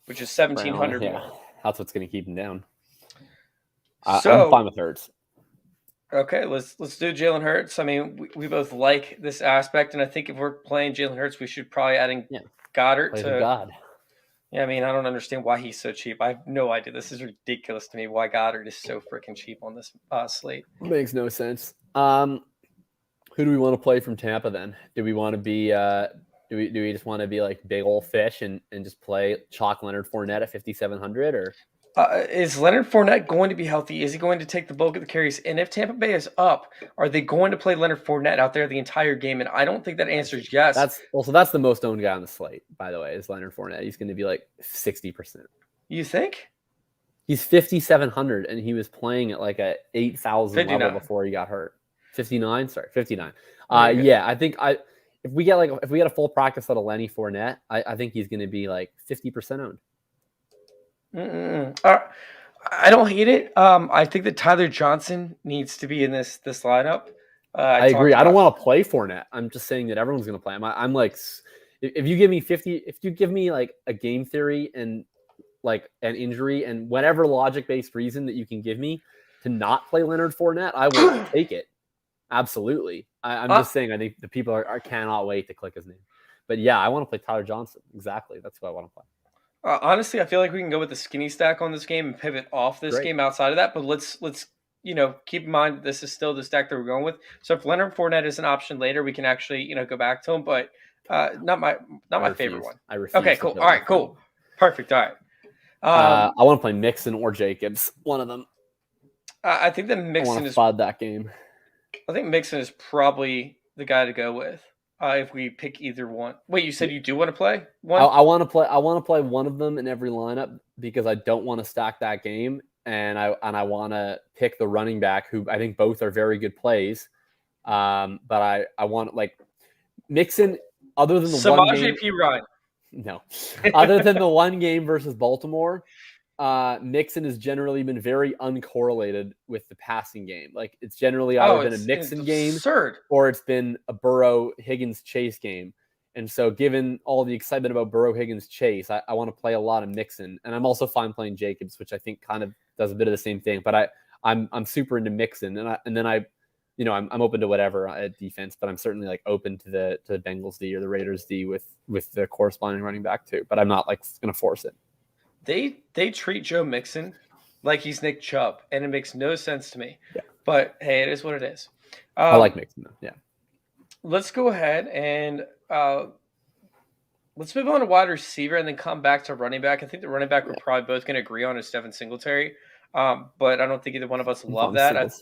which is 1,700 more. That's what's going to keep him down. So, I'm fine with Hurts. Okay, let's do Jalen Hurts. I mean, we both like this aspect, and I think if we're playing Jalen Hurts, we should probably adding Goddard to God. Yeah, I mean, I don't understand why he's so cheap. I have no idea. This is ridiculous to me. Why Goddard is so freaking cheap on this slate. Makes no sense. Who do we want to play from Tampa then? Do we want to be? Do we just want to be like big old fish and just play chalk Leonard Fournette at 5,700 or? Is Leonard Fournette going to be healthy? Is he going to take the bulk of the carries? And if Tampa Bay is up, are they going to play Leonard Fournette out there the entire game? And I don't think that answer is yes. That's the most owned guy on the slate, by the way, is Leonard Fournette. He's going to be like 60%. You think? He's 5,700, and he was playing at like a 8,000 level before he got hurt. 59? Sorry, 59. I think if we get a full practice out of Lenny Fournette, I think he's going to be like 50% owned. I don't hate it. I think that Tyler Johnson needs to be in this lineup. I agree. I don't want to play Fournette. I'm just saying that everyone's going to play him. I'm like, if you give me 50, if you give me like a game theory and like an injury and whatever logic-based reason that you can give me to not play Leonard Fournette, I will take it. Absolutely. I'm just saying, I think the people cannot wait to click his name. But yeah, I want to play Tyler Johnson. Exactly. That's what I want to play. Honestly, I feel like we can go with the skinny stack on this game and pivot off this game outside of that. But let's keep in mind this is still the stack that we're going with. So if Leonard Fournette is an option later, we can actually go back to him. But not my favorite one. I refuse. Okay, cool. All right, cool, perfect. All right. I want to play Mixon or Jacobs. One of them. I think that Mixon is FUD that game. I think Mixon is probably the guy to go with. If we pick either one. Wait, you said you do want to play one? I want to play. I want to play one of them in every lineup because I don't want to stack that game, and I want to pick the running back who I think both are very good plays. But I want like Mixon. Other than the Samaj one game, P. Ryan. No, other than the one game versus Baltimore, Mixon has generally been very uncorrelated with the passing game. Like it's generally either been a Mixon game or it's been a Burrow Higgins Chase game. And so given all the excitement about Burrow Higgins Chase, I want to play a lot of Mixon. And I'm also fine playing Jacobs, which I think kind of does a bit of the same thing. But I'm super into Mixon. And then I'm open to whatever at defense, but I'm certainly like open to the Bengals D or the Raiders D with the corresponding running back too. But I'm not like going to force it. They treat Joe Mixon like he's Nick Chubb, and it makes no sense to me. Yeah. But hey, it is what it is. I like Mixon though. Yeah. Let's go ahead and let's move on to wide receiver and then come back to running back. I think the running back we're probably both going to agree on is Devin Singletary, but I don't think either one of us love that.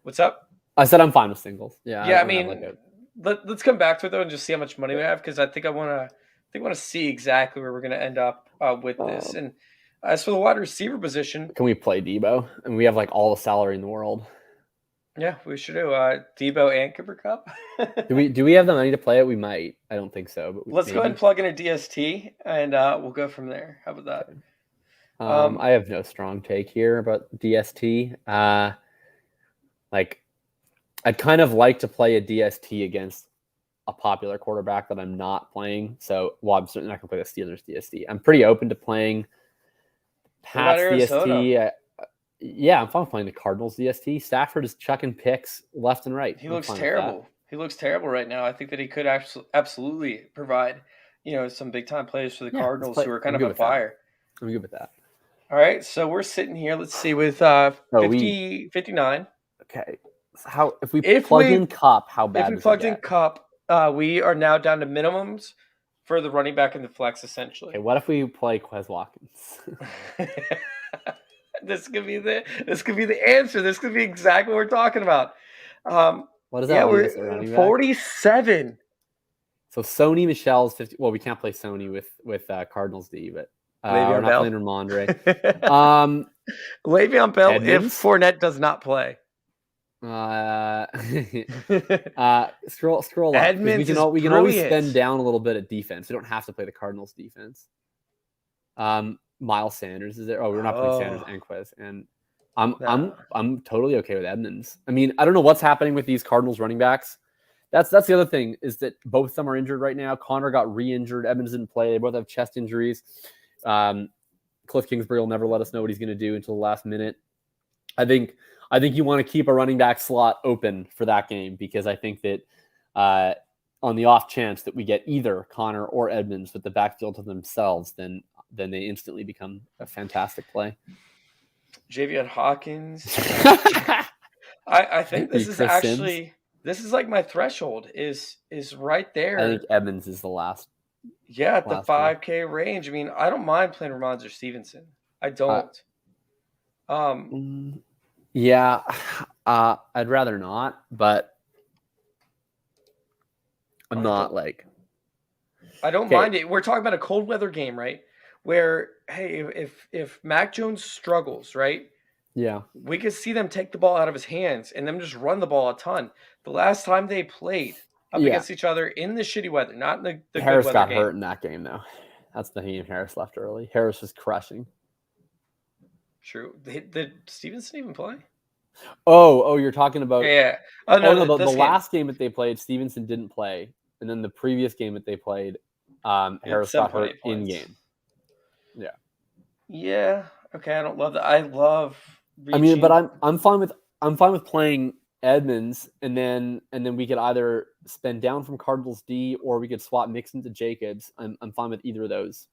What's up? I said I'm fine with singles. Yeah. Yeah, I mean, let's come back to it though and just see how much money we have because I think I want to see exactly where we're going to end up with this. And as for the wide receiver position, can we play Debo? And we have like all the salary in the world. Yeah, we should do Debo and Cooper Kupp. do we have the money to play it? We might. I don't think so. But let's go ahead and plug in a DST and we'll go from there. How about that? Okay. I have no strong take here about DST. Like I'd kind of like to play a DST against a popular quarterback that I'm not playing. So, I'm certainly not going to play the Steelers DST. I'm pretty open to playing Pats DST. Yeah, I'm fine playing the Cardinals DST. Stafford is chucking picks left and right. He looks terrible. He looks terrible right now. I think that he could absolutely provide, some big time plays for the Cardinals who are kind of on fire. I'm good with that. All right, so we're sitting here. Let's see with 59. Okay. So if we plug in Kupp, how bad? If we plugged in Kupp, we are now down to minimums for the running back and the flex, essentially. Okay, what if we play Quez Watkins? This could be the answer. This could be exactly what we're talking about. What is that? We're 47. So Sony Michel's 50. Well, we can't play Sony with Cardinals D, but we're not playing Ramondre. Le'Veon Bell if Fournette does not play. Scroll up. Edmonds we can always spend down a little bit at defense. We don't have to play the Cardinals defense. Miles Sanders is there. Oh, we're not playing Sanders and Quez, and I'm totally okay with Edmonds. I mean, I don't know what's happening with these Cardinals running backs. That's the other thing is that both of them are injured right now. Connor got re-injured. Edmonds didn't play. They both have chest injuries. Cliff Kingsbury will never let us know what he's going to do until the last minute. I think you want to keep a running back slot open for that game because I think that on the off chance that we get either Connor or Edmonds with the backfield to themselves, then they instantly become a fantastic play. Javion Hawkins. I think this is actually Sims. This is like my threshold is right there. I think Evans is the last. Yeah, at the 5K range. I mean, I don't mind playing Ramondre Stevenson. I don't. Yeah, I'd rather not, but I'm not like. I don't mind it. We're talking about a cold weather game, right? Where, hey, if Mac Jones struggles, right? Yeah. We could see them take the ball out of his hands and them just run the ball a ton. The last time they played up against each other in the shitty weather, not in the Harris good weather got hurt in that game, though. That's the game. Harris left early. Harris was crushing. True. Did Stevenson even play? Oh, you're talking about Yeah. Oh no, the this last game that they played, Stevenson didn't play, and then the previous game that they played, Harris got hurt 7.8 in points. game. Yeah. Yeah. Okay. I don't love that. I love. I mean, but I'm fine with playing Edmonds, and then we could either spend down from Cardinals D, or we could swap Mixon to Jacobs. I'm fine with either of those.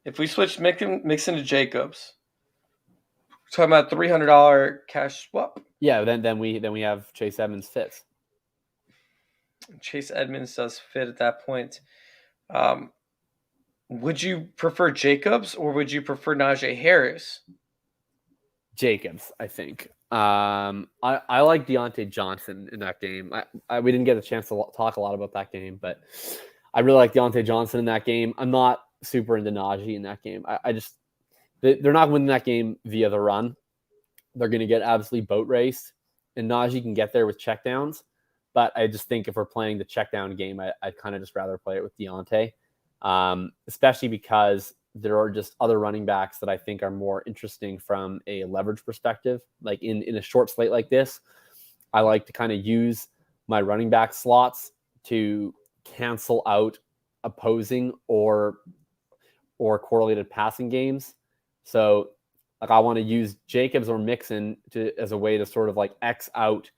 If we switch Mixon to Jacobs, we're talking about $300 cash swap. Yeah, then we have Chase Edmonds fits. Chase Edmonds does fit at that point. Would you prefer Jacobs or would you prefer Najee Harris? Jacobs, I think. I like Deontay Johnson in that game. We didn't get a chance to talk a lot about that game, but I really like Deontay Johnson in that game. I'm not super into Najee in that game. They're not winning that game via the run. They're going to get absolutely boat raced, and Najee can get there with checkdowns. But I just think if we're playing the checkdown game, I'd kind of just rather play it with Deontay, especially because there are just other running backs that I think are more interesting from a leverage perspective. Like in a short slate like this, I like to kind of use my running back slots to cancel out opposing or correlated passing games. So like I want to use Jacobs or Mixon as a way to sort of like X out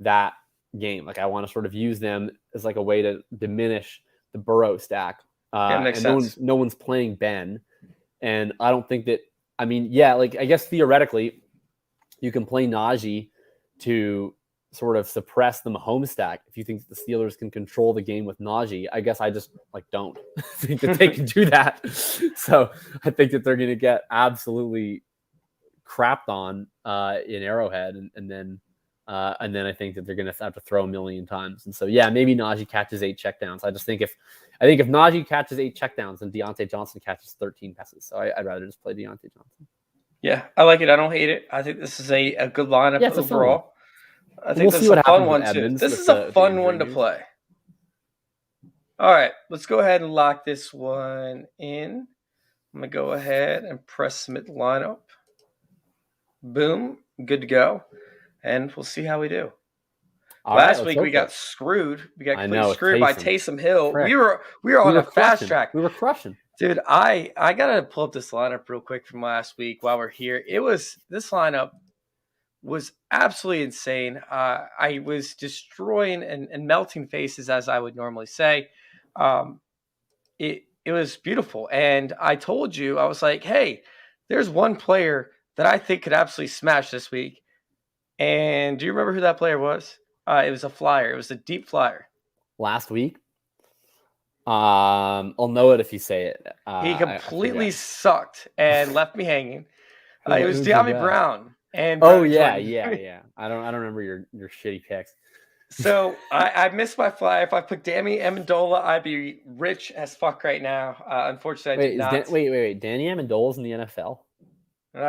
that game. Like I want to sort of use them as like a way to diminish the Burrow stack. Makes sense. No one's playing Ben. And I don't think that, I mean, yeah, like I guess theoretically you can play Najee to sort of suppress the Mahomes stack. If you think the Steelers can control the game with Najee, I guess I just like don't think that they can do that. So I think that they're going to get absolutely crapped on in Arrowhead, and then I think that they're going to have to throw a million times. And so yeah, maybe Najee catches 8 checkdowns. I think if Najee catches 8 checkdowns, then Deontay Johnson catches 13 passes. So I'd rather just play Deontay Johnson. Yeah, I like it. I don't hate it. I think this is a good lineup overall. I think this is a fun one too. This is a fun one to play. All right, let's go ahead and lock this one in. I'm going to go ahead and press submit lineup. Boom, good to go. And we'll see how we do. Last week we got screwed. We got completely screwed by Taysom Hill. Frick. We were on a fast track. We were crushing. Dude, I gotta pull up this lineup real quick from last week while we're here. This lineup was absolutely insane. I was destroying and melting faces, as I would normally say. It was beautiful. And I told you, I was like, hey, there's one player that I think could absolutely smash this week. And do you remember who that player was? It was a flyer. It was a deep flyer. Last week? I'll know it if you say it. He completely sucked and left me hanging. It was De'Ami Brown. And yeah. I don't remember your shitty picks. So I missed my flyer. If I put Danny Amendola, I'd be rich as fuck right now. Unfortunately, I did not. Wait. Danny Amendola's in the NFL?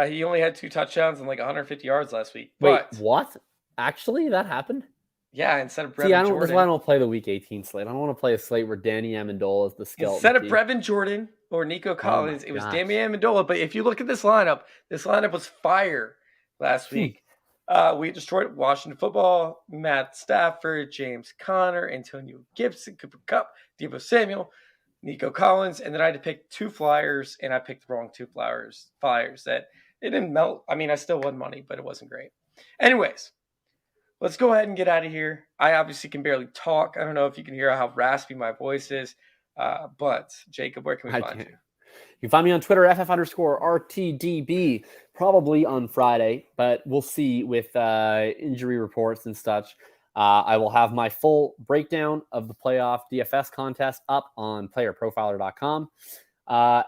He only had 2 touchdowns and like 150 yards last week. Wait, what? Actually, that happened? Yeah, instead of Brevin Jordan. That's why I don't play the Week 18 slate. I don't want to play a slate where Danny Amendola is the skeleton. Instead of Brevin Jordan or Nico Collins, it was Danny Amendola. But if you look at this lineup was fire last week. We destroyed Washington Football, Matt Stafford, James Conner, Antonio Gibson, Cooper Kupp, Deebo Samuel, Nico Collins, and then I had to pick 2 flyers, and I picked the wrong 2 flyers that it didn't melt. I mean, I still won money, but it wasn't great. Anyways, let's go ahead and get out of here. I obviously can barely talk. I don't know if you can hear how raspy my voice is, but Jacob, where can we find you? You can find me on Twitter, FF_RTDB, probably on Friday, but we'll see with injury reports and such. I will have my full breakdown of the playoff DFS contest up on playerprofiler.com.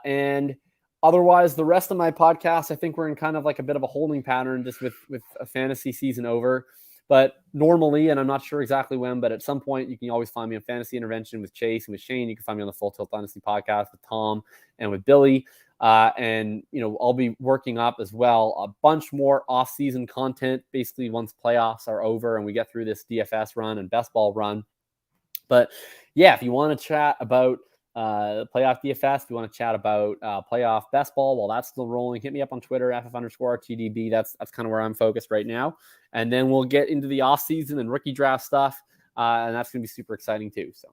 And otherwise, the rest of my podcast, I think we're in kind of like a bit of a holding pattern just with a fantasy season over. But normally, and I'm not sure exactly when, but at some point, you can always find me on Fantasy Intervention with Chase and with Shane. You can find me on the Full Tilt Dynasty podcast with Tom and with Billy. And, I'll be working up as well a bunch more off-season content, basically once playoffs are over and we get through this DFS run and best ball run. But yeah, if you want to chat about playoff DFS. If you want to chat about playoff best ball while that's still rolling, hit me up on Twitter, ff_TDB. That's kind of where I'm focused right now. And then we'll get into the off season and rookie draft stuff. And that's going to be super exciting too. So.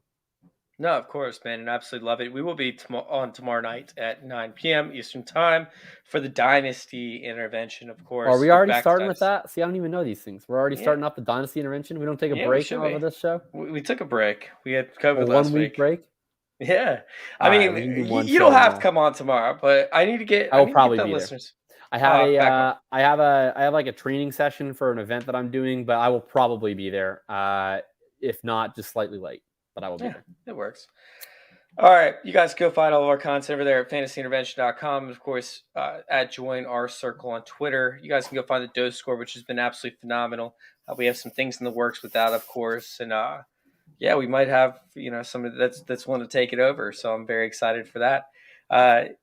No, of course, man, and absolutely love it. We will be on tomorrow night at 9 p.m. Eastern time for the Dynasty intervention, of course. Are we already starting with that? See, I don't even know these things. We're already starting up the Dynasty intervention. We don't take a break over this show? We took a break. We had COVID last week. 1 week break? Yeah. I mean, you don't have to come on tomorrow, but I need to get I will probably be listeners. I have I have like a training session for an event that I'm doing, but I will probably be there. If not, just slightly late. But I will be there. It works. All right. You guys go find all of our content over there at fantasyintervention.com. Of course, at Join Our Circle on Twitter. You guys can go find the dose score, which has been absolutely phenomenal. We have some things in the works with that, of course. And we might have, somebody that's willing to take it over. So I'm very excited for that. I'm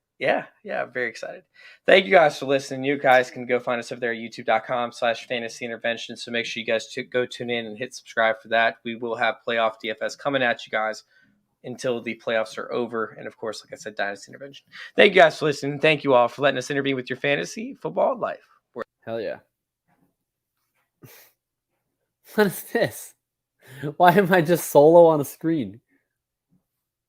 very excited. Thank you guys for listening. You guys can go find us over there at youtube.com/fantasyintervention. So make sure you guys go tune in and hit subscribe for that. We will have playoff DFS coming at you guys until the playoffs are over. And of course, like I said, Dynasty Intervention. Thank you guys for listening. Thank you all for letting us intervene with your fantasy football life. Hell yeah. What is this? Why am I just solo on a screen?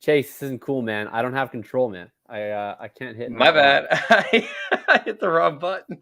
Chase, this isn't cool, man. I don't have control, man. I can't hit. My bad. I hit the wrong button.